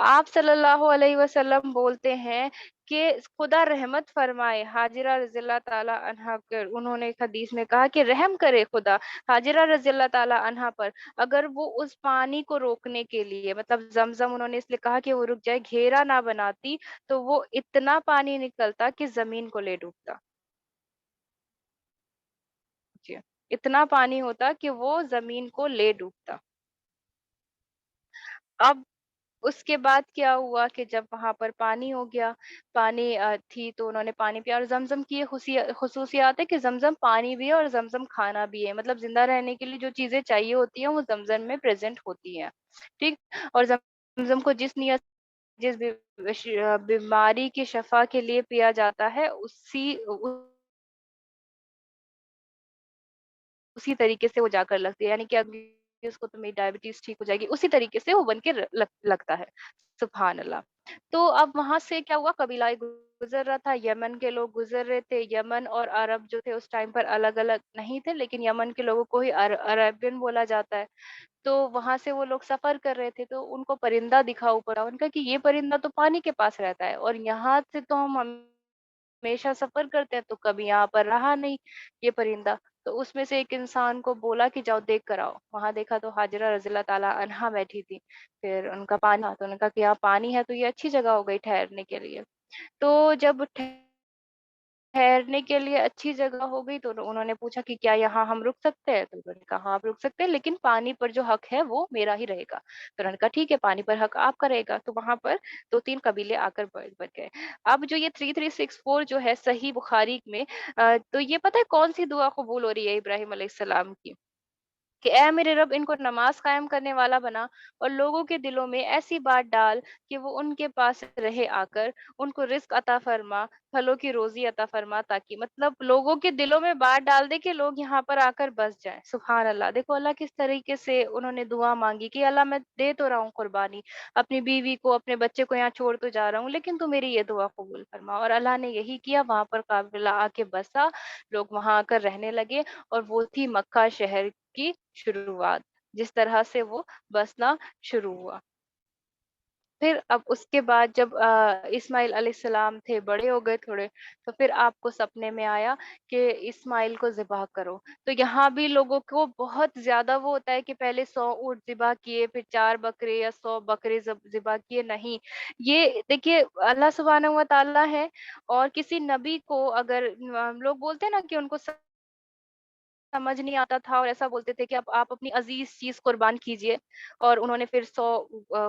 Speaker 1: आप सल्लल्लाहु अलैहि वसल्लम बोलते हैं कि खुदा रहमत फरमाए हाजिरा रज़ियल्लाहु ताला अन्हा पर। उन्होंने एक हदीस में कहा कि रहम करे खुदा हाजिरा रज़ियल्लाहु ताला अन्हा पर। अगर वो उस पानी को रोकने के लिए मतलब ज़मज़म उन्होंने इसलिए कहा कि वो रुक जाए, घेरा ना बनाती, तो वो इतना पानी निकलता कि ज़मीन को ले डूबता। जी, इतना पानी होता कि वो ज़मीन को ले डूबता। अब उसके बाद क्या हुआ कि जब वहाँ पर पानी हो गया, पानी थी तो उन्होंने पानी पिया और ज़मज़म की ये ख़ुसूसियात है कि ज़मज़म पानी भी है और ज़मज़म खाना भी है। मतलब ज़िंदा रहने के लिए जो चीज़ें चाहिए होती हैं, वो ज़मज़म में प्रेज़ेंट होती हैं, ठीक? और ज़मज़म को जिस नियत जिस बीमारी की शफ़ा के लिए पिया जाता है, उसी तरीके से वो जाकर लगती है, यानी कि अभी उसको तो मेरी डायबिटीज़ ठीक हो जाएगी, उसी तरीके से वो बन के लगता है। सुभान अल्लाह। तो अब वहाँ से क्या हुआ, कबीला गुज़र रहा था, यमन के लोग गुज़र रहे थे। यमन और अरब जो थे उस टाइम पर अलग-अलग नहीं थे, लेकिन यमन के लोगों को ही अरेबियन बोला जाता है। तो वहाँ से वो लोग सफ़र कर रहे थे, तो उनको परिंदा दिखा ऊपर, उन्होंने कहा कि ये परिंदा तो पानी के पास रहता है और यहाँ से तो हम हमेशा सफ़र करते हैं, तो कभी यहाँ पर रहा नहीं ये परिंदा। तो उसमें से एक इंसान को बोला कि जाओ देख कर आओ। वहाँ देखा तो हाजिरा रज़ियल्लाहु ताला अन्हा बैठी थी। फिर उनका पानी था, तो उन्होंने कहा कि यहाँ पानी है तो ये अच्छी जगह हो गई ठहरने के लिए। तो जब ठहरने के लिए अच्छी जगह हो गई तो उन्होंने पूछा कि क्या यहाँ हम रुक सकते हैं? तो उन्होंने कहा हाँ, आप रुक सकते हैं, लेकिन पानी पर जो हक है वो मेरा ही रहेगा। तो उन्होंने कहा ठीक है, पानी पर हक आपका रहेगा। तो वहाँ पर 2-3 कबीले आकर बच गए। अब जो ये 3364 जो है सही बुखारी में तो ये पता है कौन-सी दुआ कबूल हो रही है इब्राहिम अलैहिस्सलाम की? کہ اے میرے رب इनको नमाज कायम करने वाला बना और लोगों के दिलों में ऐसी बात डाल कि वो उनके पास रहे आकर, उनको रिज़्क अता फरमा, फलों की रोज़ी अता फरमा, ताकि मतलब लोगों के दिलों में बात डाल दे कि लोग यहाँ पर आकर बस जाएँ। सुभान अल्लाह! देखो अल्लाह किस तरीके से उन्होंने दुआ माँगी कि अल्लाह मैं दे तो रहा हूँ कुर्बानी, अपनी बीवी को, अपने बच्चे को यहाँ छोड़ तो जा रहा हूँ, लेकिन तू मेरी ये दुआ कबूल फरमा। और अल्लाह ने यही किया, वहाँ पर काफ़िला आके बसा, लोग वहाँ आकर रहने लगे और वो थी मक्का शहर की शुरुआत, जिस तरह से वो बसना शुरू हुआ। फिर अब उसके बाद जब इस्माइल अलैहिस्सलाम थे, बड़े हो गए थोड़े, तो फिर आपको सपने में आया कि इस्माइल को ज़िबा करो। तो यहाँ भी लोगों को बहुत ज़्यादा वो होता है कि पहले 100 ऊँट ज़िबा किए, फिर 4 बकरे या 100 बकरे ज़िबा किए, नहीं। ये देखिए अल्लाह सुब्हानहू व तआला है, और किसी नबी को अगर लोग बोलते हैं ना कि उनको समझ नहीं आता था और ऐसा बोलते थे कि अब आप अपनी अज़ीज़ चीज़ कुर्बान कीजिए, और उन्होंने फिर 100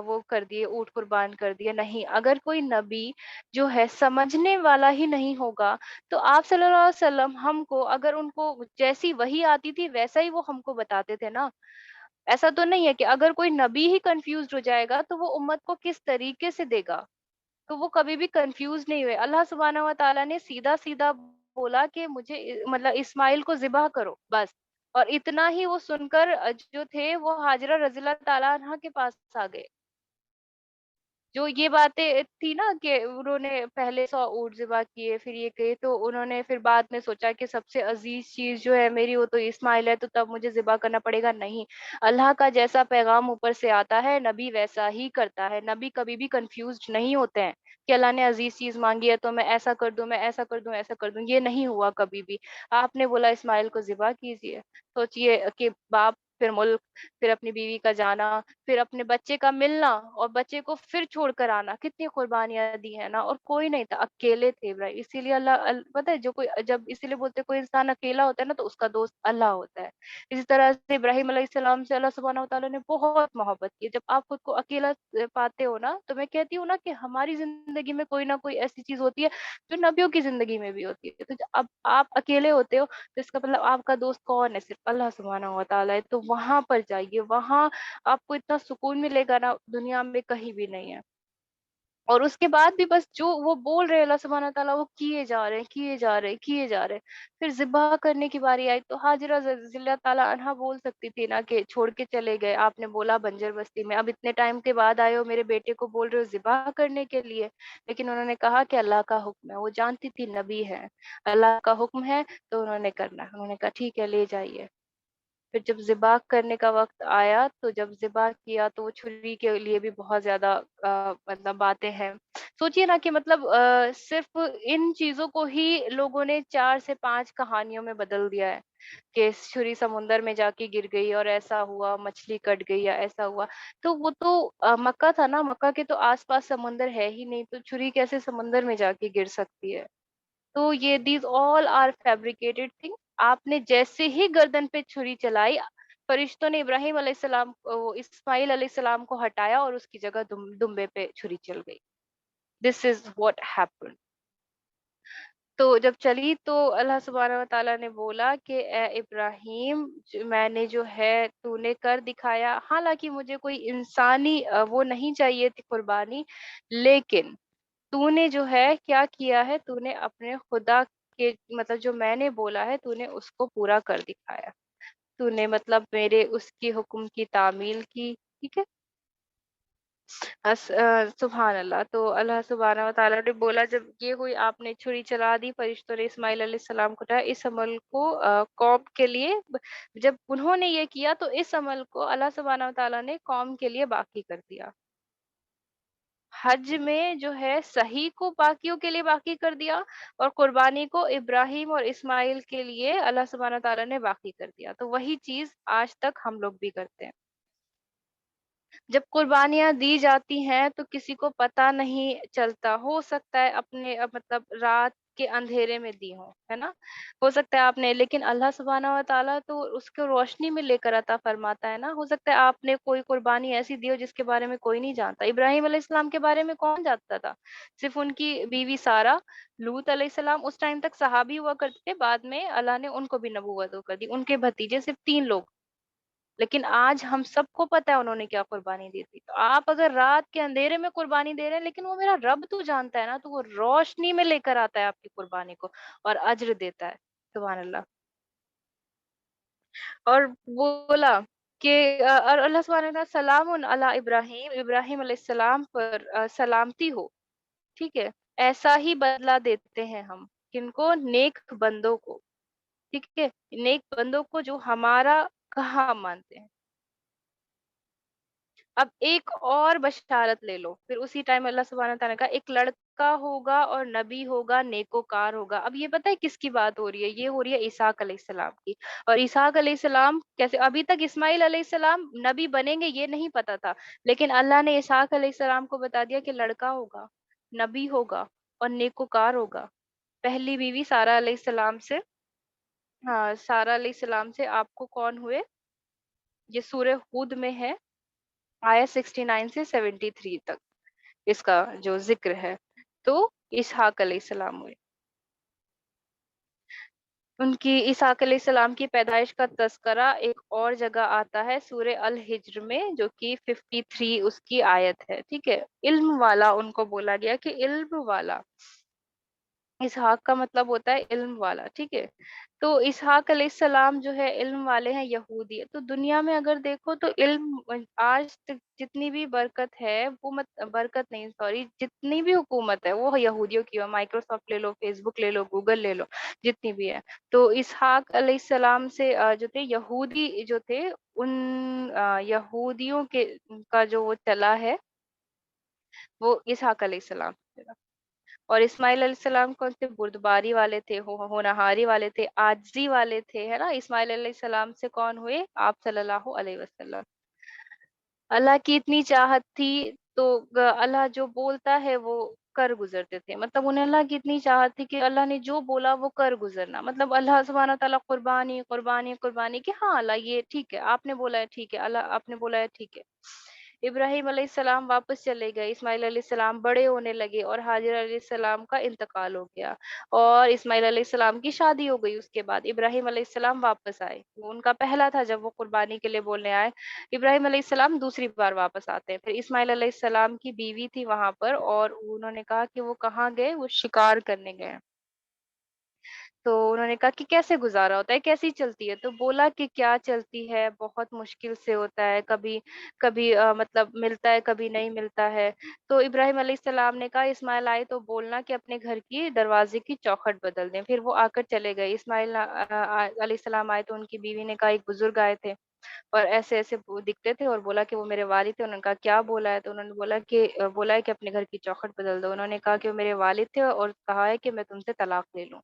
Speaker 1: वो कर दिए, ऊँट कुर्बान कर दिए। नहीं, अगर कोई नबी जो है समझने वाला ही नहीं होगा, तो आप सल्लल्लाहु अलैहि वसल्लम हमको अगर उनको जैसी वही आती थी वैसा ही वो हमको बताते थे ना। ऐसा तो नहीं है कि अगर कोई नबी ही कन्फ्यूज़्ड हो जाएगा तो वो उम्मत को किस तरीके से देगा? तो वो कभी भी कन्फ्यूज़ नहीं हुए। अल्लाह सुब्हानहू व तआला ने सीधा-सीधा बोला कि मुझे मतलब इस्माइल को ज़िबह करो, बस। और इतना ही वो सुनकर जो थे वो हाजरा रज़ियल्लाहु ताला अन्हा के पास आ गए। जो ये बातें थी ना कि उन्होंने पहले 100 ऊँट ज़िबा किए, फिर ये किए, तो उन्होंने फिर बाद में सोचा कि सबसे अज़ीज़ चीज़ जो है मेरी वो तो इस्माइल है, तो तब मुझे ज़िबा करना पड़ेगा। नहीं, अल्लाह का जैसा पैगाम ऊपर से आता है, नबी वैसा ही करता है। नबी कभी भी कन्फ्यूज़्ड नहीं होते हैं कि अल्लाह ने अज़ीज़ चीज़ माँगी है तो मैं ऐसा कर दूँ, मैं ऐसा कर दूँ, ऐसा कर दूँ। ये नहीं हुआ कभी भी। आपने बोला इस्माइल को ज़िबा कीजिए। सोचिए कि बाप, फिर मुल्क, फिर अपनी बीवी का जाना, फिर अपने बच्चे का मिलना और बच्चे को फिर छोड़कर आना, कितनी कुर्बानियाँ दी हैं ना, और कोई नहीं था, अकेले थे इब्राहीम। इसीलिए अल्लाह पता है जो कोई जब इसीलिए बोलते हैं कोई इंसान अकेला होता है ना तो उसका दोस्त अल्लाह होता है। इसी तरह से इब्राहीम अलैहिस्सलाम से अल्लाह सुब्हानहू व तआला ने बहुत मोहब्बत की। जब आप खुद को अकेला पाते हो ना, तो मैं कहती हूँ ना कि हमारी ज़िंदगी में कोई ना कोई ऐसी चीज़ होती है जो नबियों की ज़िंदगी में भी होती है। तो अब आप अकेले होते हो तो इसका मतलब आपका दोस्त कौन है? सिर्फ़ अल्लाह सुब्हानहू व तआला है। तो वहाँ पर जाइए, वहाँ आपको इतना सुकून मिलेगा ना, दुनिया में कहीं भी नहीं है। और उसके बाद भी बस जो वो बोल रहे हैं अल्लाह सुब्हानहू तआला वो किए जा रहे हैं, किए जा रहे हैं, किए जा रहे हैं। फिर ज़िबह करने की बारी आई तो हाजिरा रज़ियल्लाहु ताला अन्हा बोल सकती थी ना कि छोड़ के चले गए, आपने बोला बंजर बस्ती में, अब इतने टाइम के बाद आए हो, मेरे बेटे को बोल रहे हो ज़िबह करने के लिए। लेकिन उन्होंने कहा कि अल्लाह का हुक्म है, वो जानती थी नबी है, अल्लाह का हुक्म है तो उन्होंने करना है। उन्होंने कहा ठीक है, ले जाइए। फिर जब ज़िबा करने का वक़्त आया, तो जब ज़िबा किया तो वो छुरी के लिए भी बहुत ज़्यादा मतलब बातें हैं। सोचिए ना कि मतलब सिर्फ़ इन चीज़ों को ही लोगों ने 4 से 5 कहानियों में बदल दिया है, कि छुरी समुंदर में जाके गिर गई और ऐसा हुआ, मछली कट गई या ऐसा हुआ। तो वो तो मक्का था ना, मक्का के तो आस-पास समुंदर है ही नहीं, तो छुरी कैसे समुंदर में जाके गिर सकती है? तो ये these all are fabricated thing. आपने जैसे ही गर्दन पे छुरी चलाई, फरिश्तों ने इब्राहीम अलैहिस्सलाम वो इस्माइल अलैहिस्सलाम को हटाया और उसकी जगह दुम्बे पे छुरी चल गई। This is what happened. तो जब चली तो अल्लाह सुब्हानहू व तआला ने बोला कि ए इब्राहीम, मैंने जो है तूने कर दिखाया। हालाँकि मुझे कोई इंसानी वो नहीं चाहिए थी कुर्बानी, लेकिन तूने जो है क्या किया है, तूने अपने खुदा के मतलब जो मैंने बोला है तूने उसको पूरा कर दिखाया। तूने मतलब मेरे उसकी हुक्म की तामील की, ठीक है? सुभान अल्लाह। तो अल्लाह सुब्हानहू व तआला ने बोला जब ये हुई, आपने छुरी चला दी, फरिश्तों ने इस्माइल अलैहिस्सलाम को उठाया, इस अमल को कौम के लिए जब उन्होंने ये किया तो इस अमल को अल्लाह सुब्हानहू व तआला ने कौम के लिए बाकी कर दिया। हज में जो है सही को बाकियों के लिए बाकी कर दिया, और कुर्बानी को इब्राहीम और इस्माइल के लिए अल्लाह सुब्हानहू व तआला ने बाकी कर दिया। तो वही चीज़ आज तक हम लोग भी करते हैं। जब कुर्बानियाँ दी जाती हैं तो किसी को पता नहीं चलता। हो सकता है अपने मतलब रात के अंधेरे में दी हों, है ना? हो सकता है आपने, लेकिन अल्लाह सुब्हानहू व तआला तो उसको रोशनी में लेकर अता फरमाता है ना। हो सकता है आपने कोई कुर्बानी ऐसी दी हो जिसके बारे में कोई नहीं जानता। इब्राहीम अलैहिस्सलाम के बारे में कौन जानता था? सिर्फ़ उनकी बीवी सारा, लूत अलैहिस्सलाम उस टाइम तक सहाबी हुआ करते थे, बाद में अल्लाह ने उनको भी नबूवत वो कर दी। उनके भतीजे सिर्फ़ 3 लोग। لیکن آج ہم سب کو پتا ہے انہوں نے کیا قربانی دی تھی. تو آپ اگر رات کے اندھیرے میں قربانی دے رہے ہیں، لیکن وہ میرا رب تو جانتا ہے نا، تو وہ روشنی میں لے کر آتا ہے آپ کی قربانی کو اور اجر دیتا ہے. سبحان اللہ. اور بولا کہ اور اللہ سبحانہ وتعالیٰ سلام علی ابراہیم، ابراہیم علیہ السلام پر سلامتی ہو. ٹھیک ہے. ایسا ہی بدلہ دیتے ہیں ہم کن کو؟ نیک بندوں کو. ٹھیک ہے. نیک بندوں کو جو ہمارا کہاں مانتے ہیں. اب ایک اور بشارت لے لو، پھر اسی ٹائم اللہ سبحانہ تعالیٰ کا ایک لڑکا ہوگا اور نبی ہوگا، نیکوکار ہوگا. اب یہ پتہ ہے کس کی بات ہو رہی ہے؟ یہ ہو رہی ہے اسحاق علیہ السلام کی. اور اسحاق علیہ السلام کیسے، ابھی تک اسماعیل علیہ السلام نبی بنیں گے یہ نہیں پتا تھا، لیکن اللہ نے اسحاق علیہ السلام کو بتا دیا کہ لڑکا ہوگا، نبی ہوگا اور نیکوکار ہوگا. پہلی بیوی سارہ علیہ السلام سے، ہاں سارہ علیہ السلام سے آپ کو کون ہوئے؟ یہ سورہ ہود میں ہے، آیا 69 سے 73 تک اس کا جو ذکر ہے. تو اسحاق علیہ السلام ہوئے. ان کی اسحاق علیہ السلام کی پیدائش کا تذکرہ ایک اور جگہ آتا ہے سورہ الحجر میں، جو کہ 53 اس کی آیت ہے. ٹھیک ہے. علم والا ان کو بولا گیا کہ علم والا، اسحاق کا مطلب ہوتا ہے علم والا. ٹھیک ہے. تو اسحاق علیہ السلام جو ہے علم والے ہیں، یہودی ہے. تو دنیا میں اگر دیکھو تو علم آج تک جتنی بھی برکت ہے وہ برکت نہیں، سوری، جتنی بھی حکومت ہے وہ یہودیوں کی ہے. مائکروسافٹ لے لو، فیس بک لے لو، گوگل لے لو، جتنی بھی ہے. تو اسحاق علیہ السلام سے جو تھے یہودی جو تھے، ان یہودیوں کے کا جو وہ چلا ہے وہ اسحاق علیہ السلام سے چلا. اور اسماعیل علیہ السلام کون سے؟ بردباری والے تھے، ہونہاری والے تھے، عاجزی والے تھے، ہے نا. اسماعیل علیہ السلام سے کون ہوئے؟ آپ صلی اللہ علیہ وسلم. اللہ کی اتنی چاہت تھی تو اللہ جو بولتا ہے وہ کر گزرتے تھے. مطلب انہیں اللہ کی اتنی چاہت تھی کہ اللہ نے جو بولا وہ کر گزرنا. مطلب اللہ سبحانہ تعالیٰ قربانی قربانی قربانی کہ ہاں اللہ یہ ٹھیک ہے، آپ نے بولا ہے ٹھیک ہے، اللہ آپ نے بولا ہے ٹھیک ہے. ابراہیم علیہ السلام واپس چلے گئے، اسماعیل علیہ السلام بڑے ہونے لگے اور حاجر علیہ السلام کا انتقال ہو گیا. اور اسماعیل علیہ السلام کی شادی ہو گئی. اس کے بعد ابراہیم علیہ السلام واپس آئے. وہ ان کا پہلا تھا جب وہ قربانی کے لیے بولنے آئے. ابراہیم علیہ السلام دوسری بار واپس آتے ہیں. پھر اسماعیل علیہ السلام کی بیوی تھی وہاں پر، اور انہوں نے کہا کہ وہ کہاں گئے؟ وہ شکار کرنے گئے. تو انہوں نے کہا کہ کیسے گزارا ہوتا ہے، کیسی چلتی ہے؟ تو بولا کہ کیا چلتی ہے، بہت مشکل سے ہوتا ہے، کبھی کبھی مطلب ملتا ہے، کبھی نہیں ملتا ہے. تو ابراہیم علیہ السلام نے کہا اسماعیل آئے تو بولنا کہ اپنے گھر کی دروازے کی چوکھٹ بدل دیں. پھر وہ آ کر چلے گئے. اسماعیل علیہ السلام آئے تو ان کی بیوی نے کہا، ایک بزرگ آئے تھے اور ایسے ایسے وہ دکھتے تھے، اور بولا کہ وہ میرے والد تھے. انہوں نے کہا کیا بولا ہے؟ تو انہوں نے بولا ہے کہ اپنے گھر کی چوکھٹ بدل دو. انہوں نے کہا کہ وہ میرے والد تھے اور کہا ہے کہ میں تم سے طلاق لے لوں.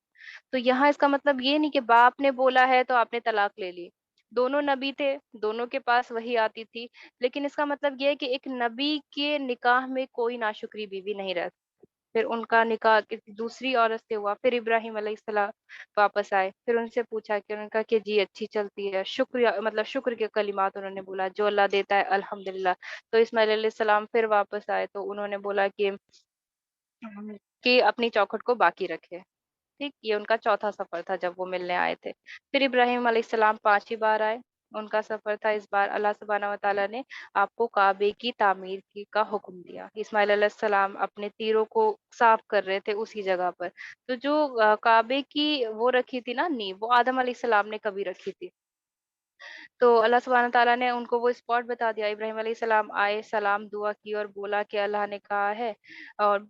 Speaker 1: تو یہاں اس کا مطلب یہ نہیں کہ باپ نے بولا ہے تو آپ نے طلاق لے لی. دونوں نبی تھے، دونوں کے پاس وہی آتی تھی، لیکن اس کا مطلب یہ ہے کہ ایک نبی کے نکاح میں کوئی ناشکری بیوی نہیں رہ. پھر ان کا نکاح کسی دوسری عورت سے ہوا. پھر ابراہیم علیہ السلام واپس آئے. پھر ان سے پوچھا کہ انہوں نے کہا کہ جی اچھی چلتی ہے، شکریہ، مطلب شکر کے کلمات انہوں نے بولا، جو اللہ دیتا ہے الحمدللہ. تو اسماعیل علیہ السلام پھر واپس آئے تو انہوں نے بولا کہ اپنی چوکھٹ کو باقی رکھے. ٹھیک. یہ ان کا چوتھا سفر تھا جب وہ ملنے آئے تھے. پھر ابراہیم علیہ السلام 5 بار آئے. ان کا سفر تھا. اس بار اللہ سبحانہ و تعالیٰ نے آپ کو کعبے کی تعمیر کا حکم دیا. اسماعیل علیہ السلام اپنے تیروں کو صاف کر رہے تھے اسی جگہ پر. تو جو کعبے کی وہ رکھی تھی نا نیو، وہ آدم علیہ السلام نے کبھی رکھی تھی. تو اللہ سبحانہ تعالیٰ نے ان کو وہ اسپاٹ بتا دیا. ابراہیم علیہ السلام آئے، سلام دعا کی اور بولا کہ اللہ نے کہا ہے، اور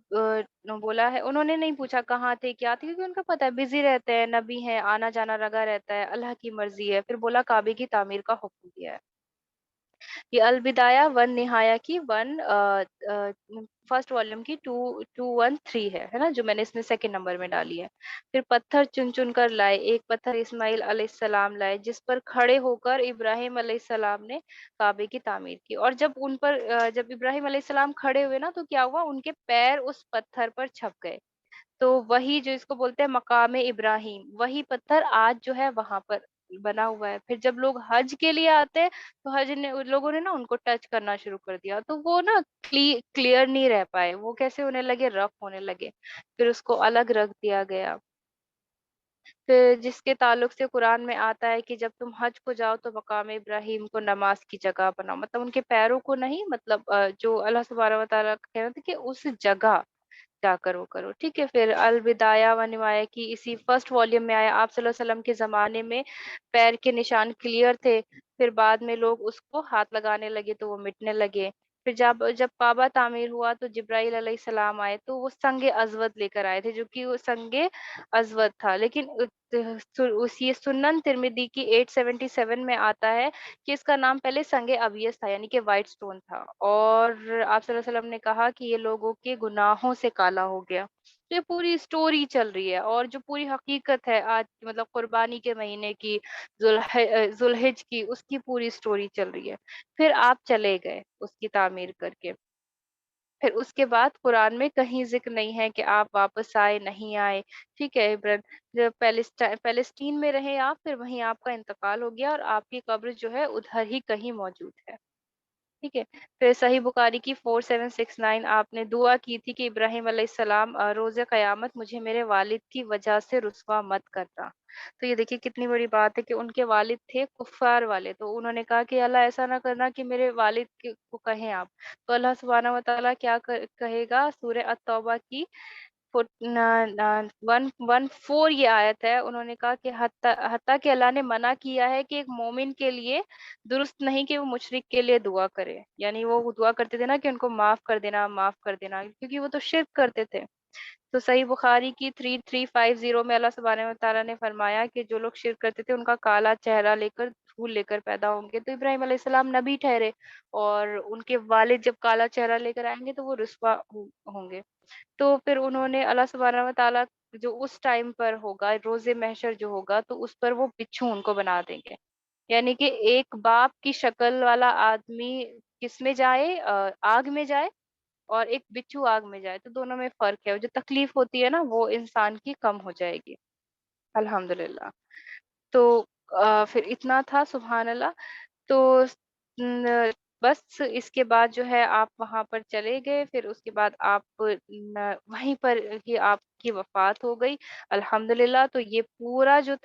Speaker 1: بولا ہے. انہوں نے نہیں پوچھا کہاں تھے کیا تھے، کیونکہ ان کا پتہ ہے بزی رہتے ہیں، نبی ہیں، آنا جانا لگا رہتا ہے، اللہ کی مرضی ہے. پھر بولا کعبے کی تعمیر کا حکم دیا ہے. یہ البدایہ ون نہایا کی فرسٹ والیوم کی 213 ہے نا، جو میں نے اس میں سیکنڈ نمبر میں ڈالی ہے. پھر پتھر چن چن کر لائے. ایک پتھر اسماعیل علیہ السلام لائے جس پر کھڑے ہو کر ابراہیم علیہ السلام نے کعبے کی تعمیر کی. اور جب ابراہیم علیہ السلام کھڑے ہوئے نا تو کیا ہوا؟ ان کے پیر اس پتھر پر چھپ گئے. تو وہی جو اس کو بولتے ہیں مقام ابراہیم، وہی پتھر آج جو ہے وہاں پر بنا ہوا ہے. پھر جب لوگ حج کے لیے آتے ہیں تو حج نے لوگوں نے نا ان کو ٹچ کرنا شروع کر دیا، تو وہ نا کلیئر نہیں رہ پائے، وہ کیسے ہونے لگے؟ رف ہونے لگے. پھر اس کو الگ رکھ دیا گیا. پھر جس کے تعلق سے قرآن میں آتا ہے کہ جب تم حج کو جاؤ تو مقام ابراہیم کو نماز کی جگہ بناؤ، مطلب ان کے پیروں کو نہیں، مطلب جو اللہ سبحانہ و تعالیٰ کا کہنا تھا کہ اس جگہ جا کر وہ کرو، ٹھیک ہے۔ پھر البدایہ و نہایہ کی اسی فرسٹ والیوم میں آیا، آپ صلی اللہ علیہ وسلم کے زمانے میں پیر کے نشان کلیئر تھے، پھر بعد میں لوگ اس کو ہاتھ لگانے لگے تو وہ مٹنے لگے۔ پھر جب کعبہ تعمیر ہوا تو جبرائیل علیہ السلام آئے تو وہ سنگ ازود لے کر آئے تھے، جو کہ وہ سنگ ازود تھا، لیکن یہ سنن ترمذی کی 877 میں آتا ہے کہ اس کا نام پہلے سنگ ابیض تھا، یعنی کہ وائٹ سٹون تھا، اور آپ صلی اللہ علیہ وسلم نے کہا کہ یہ لوگوں کے گناہوں سے کالا ہو گیا۔ تو یہ پوری سٹوری چل رہی ہے، اور جو پوری حقیقت ہے آج مطلب قربانی کے مہینے کی، ذوالحج کی، اس کی پوری سٹوری چل رہی ہے۔ پھر آپ چلے گئے اس کی تعمیر کر کے، پھر اس کے بعد قرآن میں کہیں ذکر نہیں ہے کہ آپ واپس آئے نہیں آئے، ٹھیک ہے۔ ابراہیم جب پیلسٹین میں رہے آپ، پھر وہیں آپ کا انتقال ہو گیا، اور آپ کی قبر جو ہے ادھر ہی کہیں موجود ہے، ٹھیک ہے۔ پھر صحیح بخاری کی 4769 آپ نے دعا کی تھی کہ ابراہیم علیہ السلام روز قیامت مجھے میرے والد کی وجہ سے رسوا مت کرنا۔ تو یہ دیکھیے کتنی بڑی بات ہے کہ ان کے والد تھے کفار والے، تو انہوں نے کہا کہ اللہ ایسا نہ کرنا کہ میرے والد کو کہیں آپ۔ تو اللہ سبحانہ و تعالیٰ کیا کہے گا، سورہ التوبہ کی 114 یہ آیت ہے، انہوں نے کہا کہ حتیٰ کہ اللہ نے منع کیا ہے کہ ایک مومن کے لیے درست نہیں کہ وہ مشرک کے لیے دعا کرے، یعنی وہ دعا کرتے تھے نا کہ ان کو معاف کر دینا، معاف کر دینا، کیونکہ وہ تو شرک کرتے تھے۔ تو صحیح بخاری کی 3350 میں اللہ سبحانہ و تعالیٰ نے فرمایا کہ جو لوگ شرک کرتے تھے ان کا کالا چہرہ لے کر دھول لے کر پیدا ہوں گے، تو ابراہیم علیہ السلام نبی ٹھہرے، اور ان کے والد جب کالا چہرہ لے کر آئیں گے تو وہ رسوا ہوں گے۔ تو پھر انہوں نے اللہ سبحانہ و تعالیٰ جو اس ٹائم پر ہوگا، روز محشر جو ہوگا، تو اس پر وہ بچھو ان کو بنا دیں گے، یعنی کہ ایک باپ کی شکل والا آدمی کس میں جائے، آگ میں جائے، اور ایک بچھو آگ میں جائے، تو دونوں میں فرق ہے، اور جو تکلیف ہوتی ہے نا وہ انسان کی کم ہو جائے گی، الحمدللہ۔ تو پھر اتنا تھا، سبحان اللہ۔ تو بس اس کے بعد جو ہے آپ وہاں پر چلے گئے، پھر اس کے بعد آپ وہیں پر ہی آپ کی وفات ہو گئی، الحمدللہ۔ تو یہ پورا جو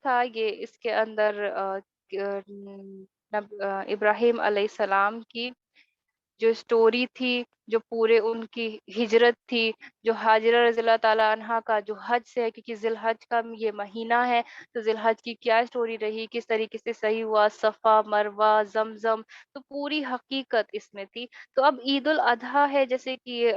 Speaker 1: تھا یہ اس کے اندر ابراہیم علیہ السلام کی جو سٹوری تھی، جو پورے ان کی ہجرت تھی، جو ہاجرہ رضی اللہ تعالیٰ عنہا کا جو حج سے ہے، کیونکہ ذی الحج کا یہ مہینہ ہے، تو ذی الحج کی کیا سٹوری رہی، کس طریقے سے صحیح ہوا، صفا مروہ زمزم، تو پوری حقیقت اس میں تھی۔ تو اب عید الاضحیٰ ہے، جیسے کہ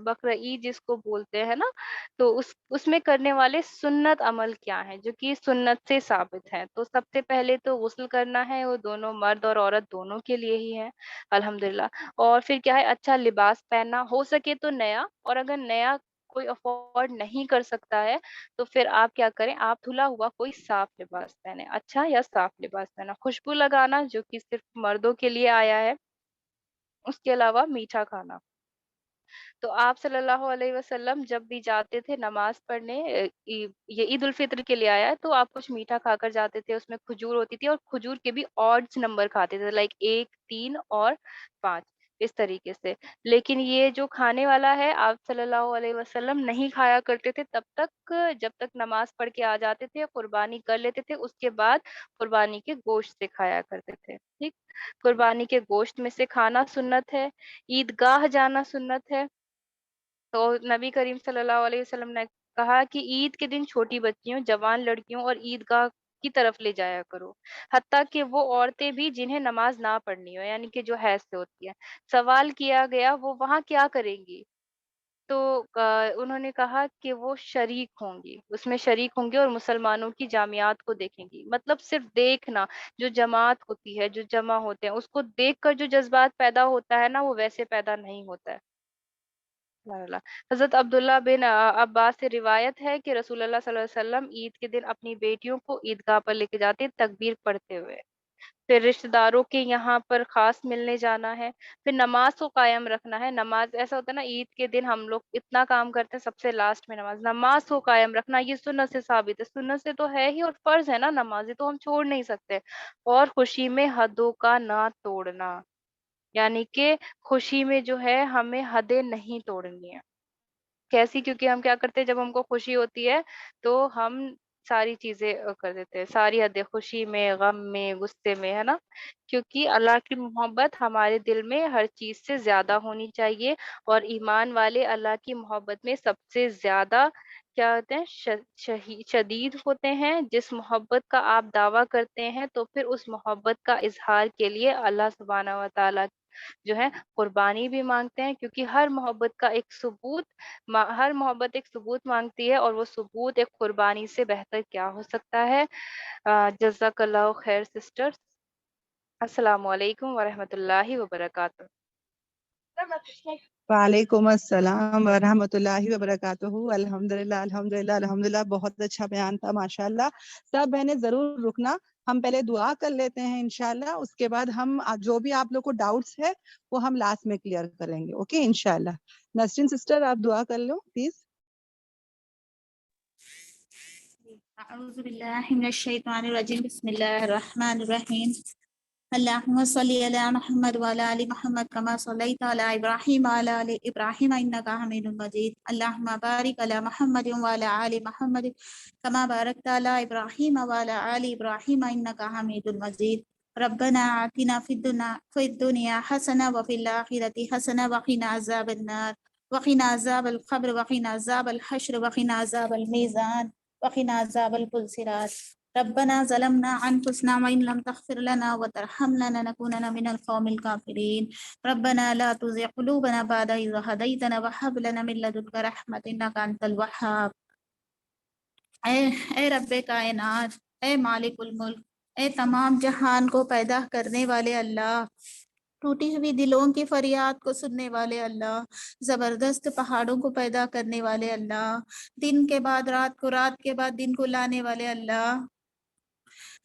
Speaker 1: بقرہ عید جس کو بولتے ہیں نا، تو اس میں کرنے والے سنت عمل کیا ہیں جو کہ سنت سے ثابت ہیں۔ تو سب سے پہلے تو غسل کرنا ہے، وہ دونوں مرد اور عورت دونوں کے لیے ہی ہے، الحمدللہ۔ اور پھر کیا ہے، اچھا لباس پہننا، ہو سکے تو نیا، اور اگر نیا کوئی افورڈ نہیں کر سکتا ہے تو پھر آپ کیا کریں، آپ دھلا ہوا کوئی صاف لباس پہنے، اچھا یا صاف لباس پہنا، خوشبو لگانا جو کہ صرف مردوں کے لیے آیا ہے، اس کے علاوہ میٹھا کھانا۔ تو آپ صلی اللہ علیہ وسلم جب بھی جاتے تھے نماز پڑھنے، یہ عید الفطر کے لیے آیا ہے، تو آپ کچھ میٹھا کھا کر جاتے تھے، اس میں کھجور ہوتی تھی، اور کھجور کے بھی آڈز نمبر کھاتے تھے، لائک 1 3 اور 5، اس طریقے سے۔ لیکن یہ جو کھانے والا ہے، آپ صلی اللہ علیہ وسلم نہیں کھایا کرتے تھے تب تک جب تک نماز پڑھ کے آ جاتے تھے، قربانی کر لیتے تھے، اس کے بعد قربانی کے گوشت سے کھایا کرتے تھے، ٹھیک۔ قربانی کے گوشت میں سے کھانا سنت ہے، عیدگاہ جانا سنت ہے۔ تو نبی کریم صلی اللہ علیہ وسلم نے کہا کہ عید کے دن چھوٹی بچیوں، جوان لڑکیوں اور عیدگاہ کی طرف لے جایا کرو، حتیٰ کہ وہ عورتیں بھی جنہیں نماز نہ پڑھنی ہو، یعنی کہ جو حیض سے ہوتی ہے۔ سوال کیا گیا وہ وہاں کیا کریں گی، تو انہوں نے کہا کہ وہ شریک ہوں گی، اس میں شریک ہوں گی، اور مسلمانوں کی جامعات کو دیکھیں گی، مطلب صرف دیکھنا، جو جماعت ہوتی ہے، جو جمع ہوتے ہیں، اس کو دیکھ کر جو جذبات پیدا ہوتا ہے نا، وہ ویسے پیدا نہیں ہوتا ہے۔ سبحان اللہ۔ حضرت عبداللہ بن عباس سے روایت ہے کہ رسول اللہ صلی اللہ علیہ وسلم عید کے دن اپنی بیٹیوں کو عیدگاہ پر لے کے جاتے تکبیر پڑھتے ہوئے، پھر رشتہ داروں کے یہاں پر خاص ملنے جانا ہے، پھر نماز کو قائم رکھنا ہے۔ نماز ایسا ہوتا ہے نا، عید کے دن ہم لوگ اتنا کام کرتے ہیں، سب سے لاسٹ میں نماز کو قائم رکھنا، یہ سنت سے ثابت ہے، سنت سے تو ہے ہی، اور فرض ہے نا، نماز تو ہم چھوڑ نہیں سکتے۔ اور خوشی میں حدوں کا نہ توڑنا، یعنی کہ خوشی میں جو ہے ہمیں حدیں نہیں توڑنی ہے، کیسی؟ کیونکہ ہم کیا کرتے ہیں جب ہم کو خوشی ہوتی ہے تو ہم ساری چیزیں کر دیتے ہیں، ساری حدیں، خوشی میں، غم میں، غصے میں، ہے نا؟ کیونکہ اللہ کی محبت ہمارے دل میں ہر چیز سے زیادہ ہونی چاہیے، اور ایمان والے اللہ کی محبت میں سب سے زیادہ کیا ہوتے ہیں، شدید ہوتے ہیں۔ جس محبت کا آپ دعویٰ کرتے ہیں تو پھر اس محبت کا اظہار کے لیے اللہ سبحانہ و تعالیٰ جو ہے قربانی بھی مانگتے ہیں، کیونکہ ہر محبت ایک ثبوت مانگتی ہے، اور وہ ثبوت ایک قربانی سے بہتر کیا ہو سکتا ہے؟ جزاک اللہ خیر سسٹر، السلام علیکم ورحمۃ اللہ وبرکاتہ۔
Speaker 2: وعلیکم السلام ورحمۃ اللہ وبرکاتہ۔ الحمد للہ الحمد للہ الحمد للہ، بہت اچھا بیان تھا ماشاء اللہ۔ سب بہنیں ضرور رکنا، ہم پہلے دعا کر لیتے ہیں انشاءاللہ، اس کے بعد ہم جو بھی آپ لوگ کو ڈاؤٹس ہے وہ ہم لاسٹ میں کلیئر کریں گے، اوکے انشاءاللہ۔ نسرین سسٹر آپ دعا کر لو پلیز۔
Speaker 3: اعوذ باللہ من الشیطان الرجیم، بسم اللہ الرحمن الرحیم۔ اللہم صلی علی محمد وعلی آل محمد کما صلیت علی ابراہیم وعلی آل ابراہیم انک حمید مجید۔ اللہم بارک علی محمد وعلی آل محمد کما بارکت علی ابراہیم وعلی آل ابراہیم انک حمید مجید۔ ربنا آتنا فی الدنیا حسنہ وفی الآخرۃ حسنہ وقنا عذاب النار وقنا عذاب القبر وقنا عذاب الحشر وقنا عذاب المیزان وقنا عذاب الپلسرات۔ ربنا ظلمنا انفسنا وان لم تغفر لنا وترحمنا لنكونن من القوم الكافرين۔ ربنا لا تزغ قلوبنا بعد إذ هديتنا وهب لنا من لدنك رحمة انك انت الوهاب۔ اے رب کائنات، اے مالک الملک، اے تمام جہان کو پیدا کرنے والے اللہ، ٹوٹی ہوئی دلوں کی فریاد کو سننے والے اللہ، زبردست پہاڑوں کو پیدا کرنے والے اللہ، دن کے بعد رات کو، رات کے بعد دن کو لانے والے اللہ،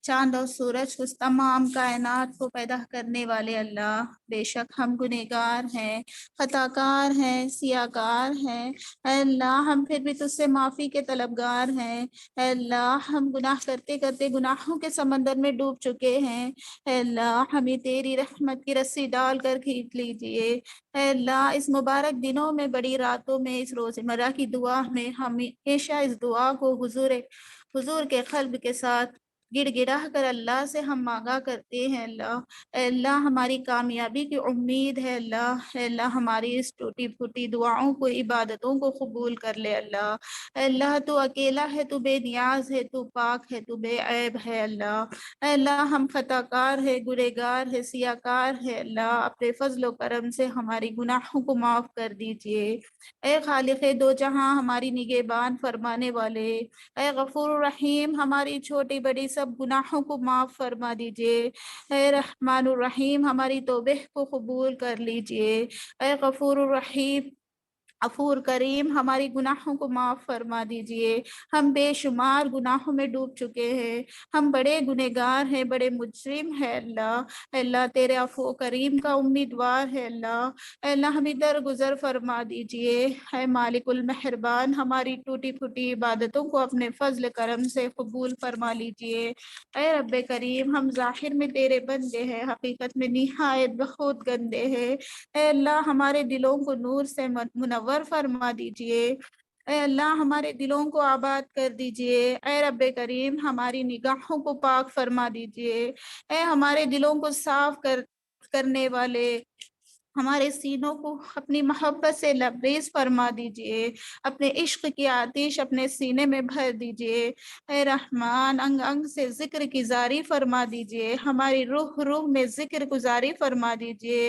Speaker 3: چاند اور سورج کو، تمام کائنات کو پیدا کرنے والے اللہ۔ بے شک ہم گنہگار ہیں، خطا کار ہیں، سیاہ کار ہیں، اے اللہ ہم پھر بھی تجھ سے معافی کے طلبگار ہیں۔ اے اللہ ہم گناہ کرتے کرتے گناہوں کے سمندر میں ڈوب چکے ہیں، اے اللہ ہمیں تیری رحمت کی رسی ڈال کر کھینچ لیجئے۔ اے اللہ اس مبارک دنوں میں، بڑی راتوں میں، اس روزمرہ کی دعا میں ہمیشہ اس دعا کو حضور کے قلب کے ساتھ گڑ گڑا کر اللہ سے ہم مانگا کرتے ہیں اللہ۔ اے اللہ ہماری کامیابی کی امید ہے اللہ۔ اے اللہ ہماری اس ٹوٹی پھوٹی دعاؤں کو، عبادتوں کو قبول کر لے اللہ۔ اے اللہ تو اکیلا ہے، تو بے نیاز ہے، تو پاک ہے، تو بے عیب ہے اللہ۔ اے اللہ ہم خطا کار ہے، گنہگار ہے، سیاہ کار ہے اللہ، اپنے فضل و کرم سے ہماری گناہوں کو معاف کر دیجئے۔ اے خالق دو جہاں، ہماری نگہبان فرمانے والے، اے غفور الرحیم ہماری چھوٹی بڑی سب گناہوں کو معاف فرما دیجئے۔ اے رحمان الرحیم ہماری توبہ کو قبول کر لیجئے۔ اے غفور الرحیم غفور کریم ہماری گناہوں کو معاف فرما دیجئے۔ ہم بے شمار گناہوں میں ڈوب چکے ہیں، ہم بڑے گنہگار ہیں، بڑے مجرم ہیں اللہ۔ اے اللہ تیرے عفو و کریم کا امیدوار ہے اللہ۔ اے اللہ ہمیں درگزر فرما دیجئے۔ اے مالک المہربان ہماری ٹوٹی پھوٹی عبادتوں کو اپنے فضل کرم سے قبول فرما لیجئے۔ اے رب کریم ہم ظاہر میں تیرے بندے ہیں، حقیقت میں نہایت بہت گندے ہیں۔ اے اللہ ہمارے دلوں کو نور سے منور فرما دیجئے۔ اے اللہ ہمارے دلوں کو آباد کر دیجئے۔ اے رب کریم ہماری نگاہوں کو پاک فرما دیجئے۔ اے ہمارے دلوں کو صاف کرنے والے، ہمارے سینوں کو اپنی محبت سے لبریز فرما دیجئے۔ اپنے عشق کی آتش اپنے سینے میں بھر دیجئے۔ اے رحمان انگ انگ سے ذکر کی زاری فرما دیجئے، ہماری روح روح میں ذکر گزاری فرما دیجئے۔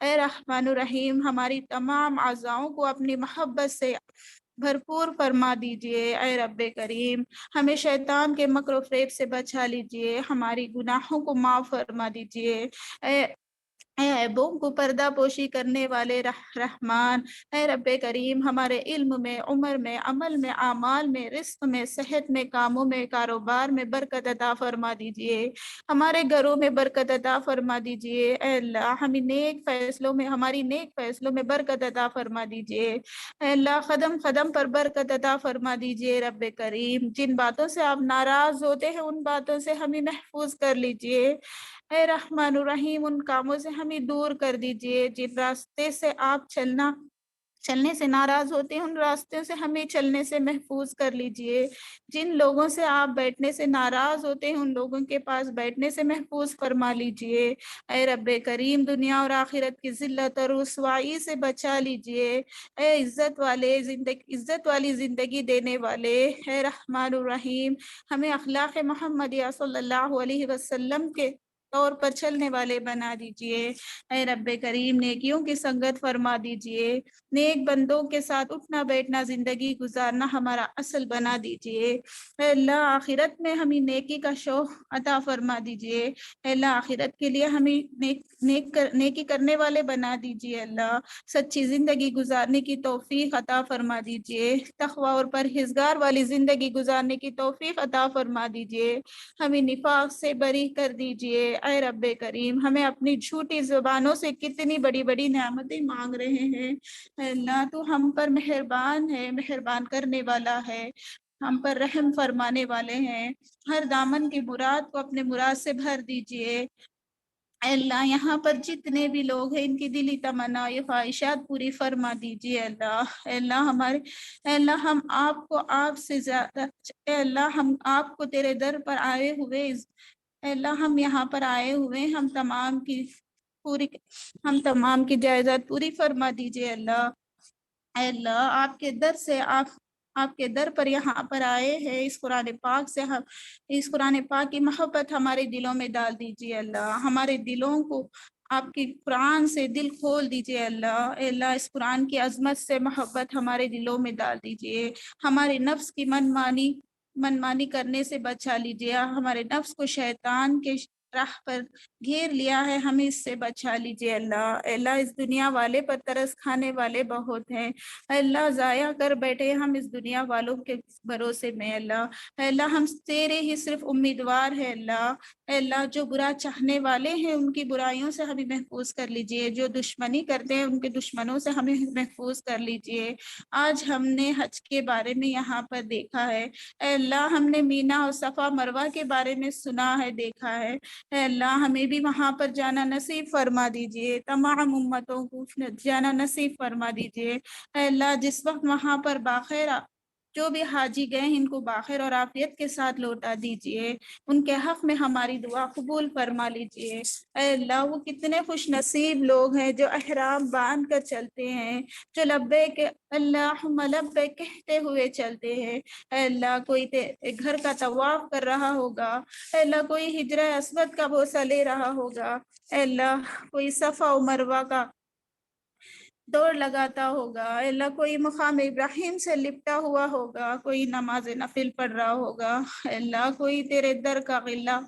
Speaker 3: اے رحمان الرحیم ہماری تمام اعضاؤں کو اپنی محبت سے بھرپور فرما دیجئے۔ اے رب کریم ہمیں شیطان کے مکر و فریب سے بچا لیجئے، ہماری گناہوں کو معاف فرما دیجئے۔ اے عیبوں کو پردہ پوشی کرنے والے رحمان، اے رب کریم ہمارے علم میں، عمر میں، عمل میں، اعمال میں، رزق میں، صحت میں، کاموں میں، کاروبار میں برکت عطا فرما دیجئے۔ ہمارے گھروں میں برکت عطا فرما دیجئے۔ اے اللہ ہمیں ہماری نیک فیصلوں میں برکت عطا فرما دیجئے۔ اے اللہ قدم قدم پر برکت عطا فرما دیجئے۔ رب کریم جن باتوں سے آپ ناراض ہوتے ہیں ان باتوں سے ہمیں محفوظ کر لیجئے۔ اے رحمان الرحیم ان کاموں سے ہمیں دور کر دیجئے جن راستے سے آپ چلنے سے ناراض ہوتے ہیں ان راستوں سے ہمیں چلنے سے محفوظ کر لیجئے، جن لوگوں سے آپ بیٹھنے سے ناراض ہوتے ہیں ان لوگوں کے پاس بیٹھنے سے محفوظ فرما لیجئے۔ اے رب کریم دنیا اور آخرت کی ذلت اور رسوائی سے بچا لیجئے۔ اے عزت والی زندگی دینے والے، اے رحمان الرحیم ہمیں اخلاق محمدیہ صلی اللہ علیہ وسلم کے طور پر چلنے والے بنا دیجئے۔ اے رب کریم نیکیوں کی سنگت فرما دیجئے، نیک بندوں کے ساتھ اٹھنا بیٹھنا زندگی گزارنا ہمارا اصل بنا دیجئے۔ اے اللہ آخرت میں ہمیں نیکی کا شوق عطا فرما دیجئے۔ اے اللہ آخرت کے لیے ہمیں نیکی کرنے والے بنا دیجئے۔ اللہ سچی زندگی گزارنے کی توفیق عطا فرما دیجئے، تقوی اور پرہیزگار والی زندگی گزارنے کی توفیق عطا فرما دیجئے، ہمیں نفاق سے بری کر دیجئے۔ اے رب کریم ہمیں اپنی جھوٹی زبانوں سے کتنی بڑی بڑی نعمتیں مانگ رہے ہیں، اے اللہ تو ہم پر مہربان ہے، مہربان کرنے والا ہے، ہم پر رحم فرمانے والے ہیں، ہر دامن کی مراد کو اپنے مراد سے بھر دیجئے۔ اے اللہ یہاں پر جتنے بھی لوگ ہیں ان کی دلی تمنا یہ خواہشات پوری فرما دیجئے۔ اللہ اے اللہ اے اللہ ہم آپ کو آپ سے زیادہ، اے اللہ ہم آپ کو تیرے در پر آئے ہوئے، اے اللہ ہم یہاں پر آئے ہوئے ہم تمام کی جائیداد پوری فرما دیجئے۔ اللہ اے اللہ آپ کے در سے آپ کے در پر یہاں پر آئے ہیں، اس قرآن پاک سے اس قرآن پاک کی محبت ہمارے دلوں میں ڈال دیجئے۔ اللہ ہمارے دلوں کو آپ کی قرآن سے دل کھول دیجئے۔ اللہ اے اللہ اس قرآن کی عظمت سے محبت ہمارے دلوں میں ڈال دیجئے، ہمارے نفس کی منمانی کرنے سے بچا لیجئے، ہمارے نفس کو شیطان کے راہ پر گھیر لیا ہے ہمیں اس سے بچا لیجئے۔ اللہ اے اللہ اس دنیا والے پر ترس کھانے والے بہت ہیں، اے اللہ ضائع کر بیٹھے ہم اس دنیا والوں کے بھروسے میں۔ اللہ اے اللہ ہم تیرے ہی صرف امیدوار ہیں۔ اللہ اے اللہ جو برا چاہنے والے ہیں ان کی برائیوں سے ہمیں محفوظ کر لیجئے، جو دشمنی کرتے ہیں ان کے دشمنوں سے ہمیں محفوظ کر لیجئے۔ آج ہم نے حج کے بارے میں یہاں پر دیکھا ہے، اے اللہ ہم نے مینا اور صفا مروہ کے بارے میں سنا ہے، دیکھا ہے، اے اللہ ہمیں بھی وہاں پر جانا نصیب فرما دیجئے، تمام امتوں کو جانا نصیب فرما دیجئے۔ اے اللہ جس وقت وہاں پر باخیر جو بھی حاجی گئے ہیں ان کو باخیر اور عافیت کے ساتھ لوٹا دیجئے، ان کے حق میں ہماری دعا قبول فرما لیجئے۔ اے اللہ وہ کتنے خوش نصیب لوگ ہیں جو احرام باندھ کر چلتے ہیں، جو لبیک اللہم لبیک کہتے ہوئے چلتے ہیں۔ اے اللہ کوئی گھر کا طواف کر رہا ہوگا، اے اللہ کوئی حجرہ اسود کا بوسہ لے رہا ہوگا، اے اللہ کوئی صفا و مروہ کا دوڑ لگاتا ہوگا، اے اللہ کوئی مقام ابراہیم سے لپٹا ہوا ہوگا، کوئی نماز نفل پڑھ رہا ہوگا، اے اللہ کوئی تیرے در کا غلہ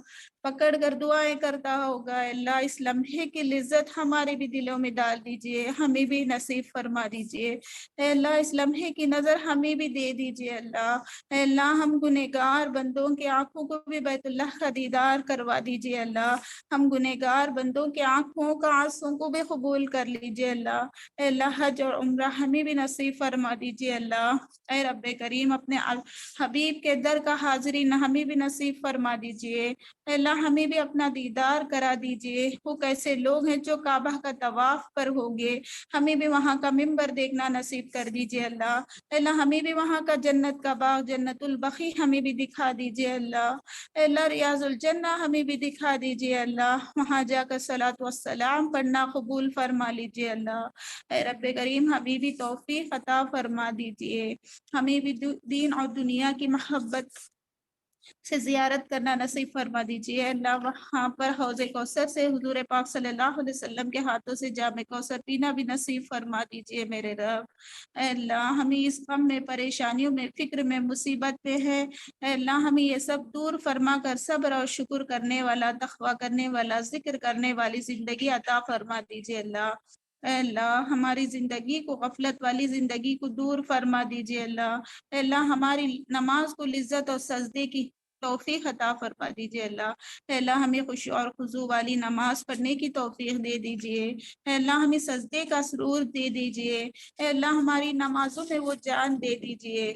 Speaker 3: پکڑ کر دعائیں کرتا ہوگا۔ اے اللہ اس لمحے کی لذت ہمارے بھی دلوں میں ڈال دیجئے، ہمیں بھی نصیب فرما دیجئے۔ اے اللہ اس لمحے کی نظر ہمیں بھی دے دیجئے۔ اللہ اے اللہ ہم گنہگار بندوں کی آنکھوں کو بھی بیت اللہ کا دیدار کروا دیجئے۔ اللہ ہم گنہگار بندوں کی آنکھوں کا آنسوں کو بھی قبول کر لیجئے۔ اللہ اے اللہ حج اور عمرہ ہمیں بھی نصیب فرما دیجئے۔ اللہ اے رب کریم اپنے حبیب کے در کا حاضرین ہمیں بھی نصیب فرما دیجئے۔ اے اللہ ہمیں بھی اپنا دیدار کرا دیجئے، وہ کیسے لوگ ہیں جو کعبہ کا طواف پر ہوں گے، ہمیں بھی وہاں کا منبر دیکھنا نصیب کر دیجئے۔ اللہ اے اللہ ہمیں بھی وہاں کا جنت کا باغ جنت البقیع ہمیں بھی دکھا دیجئے۔ اللہ اے اللہ ریاض الجنہ ہمیں بھی دکھا دیجئے۔ اللہ وہاں جا کر صلاۃ والسلام پڑھنا قبول فرما لیجئے۔ اللہ اے رب کریم ہمیں بھی توفیق عطا فرما دیجئے، ہمیں بھی دین اور دنیا کی محبت سے زیارت کرنا نصیب فرما دیجئے۔ اللہ وہاں پر حوض کوثر سے حضور پاک صلی اللہ علیہ وسلم کے ہاتھوں سے جام کوثر پینا بھی نصیب فرما دیجئے میرے رب۔ اے اللہ ہمیں اس غم میں، پریشانیوں میں، فکر میں، مصیبت میں ہے، اے اللہ ہمیں یہ سب دور فرما کر صبر اور شکر کرنے والا، تقویٰ کرنے والا، ذکر کرنے والی زندگی عطا فرما دیجئے۔ اللہ اے اللہ ہماری زندگی کو، غفلت والی زندگی کو دور فرما دیجئے۔ اللہ اے اللہ ہماری نماز کو لذت اور سجدے کی توفیق عطا فرما دیجئے۔ اللہ اے اللہ ہمیں خشوع اور خضوع والی نماز پڑھنے کی توفیق دے دیجئے۔ اے اللہ ہمیں سجدے کا سرور دے دیجئے۔ اے اللہ ہماری نمازوں میں وہ جان دے دیجئے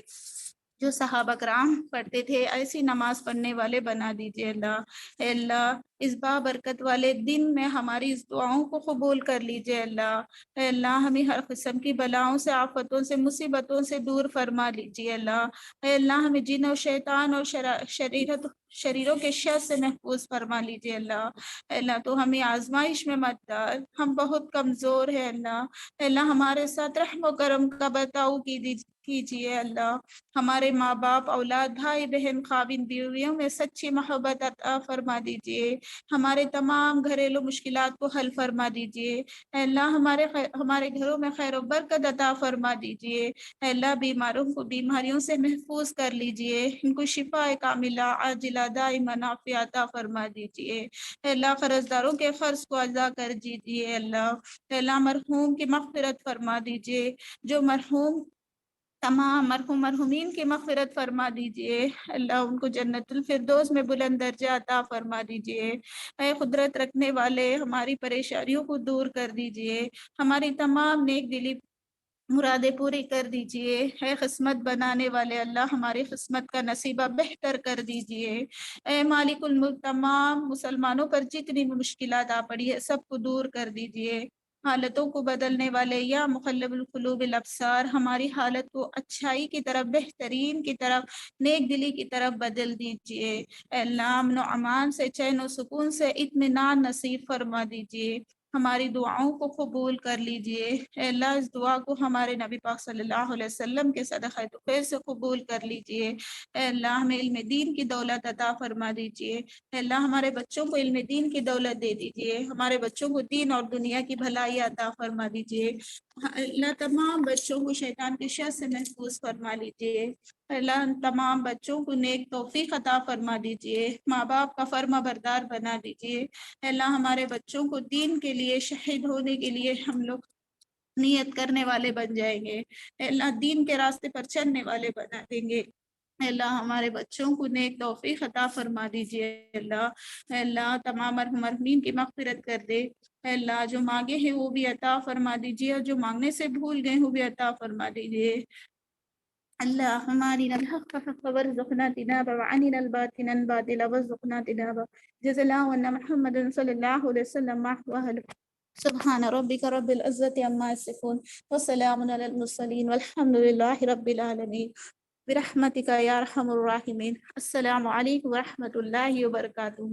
Speaker 3: جو صحابہ کرام پڑھتے تھے ایسی نماز پڑھنے والے بنا دیجیے اللہ. اے اللہ اس بابرکت والے دن میں ہماری اس دعاؤں کو قبول کر لیجیے اللہ. اے اللہ ہمیں ہر قسم کی بلاؤں سے، آفتوں سے، مصیبتوں سے دور فرما لیجیے اللہ. اے اللہ ہمیں جن و شیطان اور شریروں کے شر سے محفوظ فرما لیجیے اللہ. اے اللہ تو ہمیں آزمائش میں مت ڈال، ہم بہت کمزور ہیں اللہ. اے اللہ ہمارے ساتھ رحم و کرم کا برتاؤ کیجیے اللہ. ہمارے ماں باپ، اولاد، بھائی بہن، خاوند بیویوں میں سچی محبت عطا فرما دیجیے. ہمارے تمام گھریلو مشکلات کو حل فرما دیجیے. اے اللہ ہمارے گھروں میں خیر و برکت عطا فرما دیجیے. اے اللہ بیماروں کو بیماریوں سے محفوظ کر لیجیے، ان کو شفا کاملہ عاجلہ دائمہ نافعہ عطا فرما دیجیے. اے اللہ قرض داروں کے قرض کو ادا کر دیجیے اللہ. اے اللہ مرحوم کی مغفرت فرما دیجیے. جو تمام مرحومین کی مغفرت فرما دیجیے اللہ. ان کو جنت الفردوس میں بلند درجہ عطا فرما دیجیے. اے قدرت رکھنے والے ہماری پریشانیوں کو دور کر دیجیے. ہماری تمام نیک دلی مرادیں پوری کر دیجیے. اے قسمت بنانے والے اللہ ہماری قسمت کا نصیبہ بہتر کر دیجیے. اے مالک الملک تمام مسلمانوں پر جتنی بھی مشکلات آ پڑی ہے سب کو دور کر دیجیے. حالتوں کو بدلنے والے یا مقلب القلوب الابصار ہماری حالت کو اچھائی کی طرف، بہترین کی طرف، نیک دلی کی طرف بدل دیجیے. اے اللہ امن و امان سے، چین و سکون سے اطمینان نصیب فرما دیجیے. ہماری دعاؤں کو قبول کر لیجیے. اے اللہ اس دعا کو ہمارے نبی پاک صلی اللہ علیہ وسلم کے صدقہ طیب سے قبول کر لیجیے. اے اللہ ہمیں علم دین کی دولت عطا فرما دیجیے. اے اللہ ہمارے بچوں کو علم دین کی دولت دے دیجیے. ہمارے بچوں کو دین اور دنیا کی بھلائی عطا فرما دیجیے. اللہ تمام بچوں کو شیطان کی شر سے محفوظ فرما لیجیے. اللہ تمام بچوں کو نیک توفیق عطا فرما دیجیے. ماں باپ کا فرما بردار بنا دیجیے. اے اللہ ہمارے بچوں کو دین کے لیے شہید ہونے کے لیے ہم لوگ نیت کرنے والے بن جائیں گے. اے اللہ دین کے راستے پر چلنے والے بنا دیں گے. اے اللہ ہمارے بچوں کو نیک توفیق عطا فرما دیجیے اللہ. اے اللہ تمام مرحومین کی مغفرت کر دے. اے اللہ جو مانگے ہیں وہ بھی عطا فرما دیجیے، اور جو مانگنے سے بھول گئے وہ بھی عطا فرما دیجیے. اللہ ہماری الحق حق وارزقنا اتباعه وارنا الباطل باطلا وارزقنا اتباعه. جزا الله عنا محمد صلی اللہ علیہ وسلم سبحان ربك رب العزة عما يصفون وسلام على المرسلين والحمد لله رب العالمين برحمتك يا ارحم الراحمين. السلام علیکم ورحمۃ اللہ وبرکاتہ.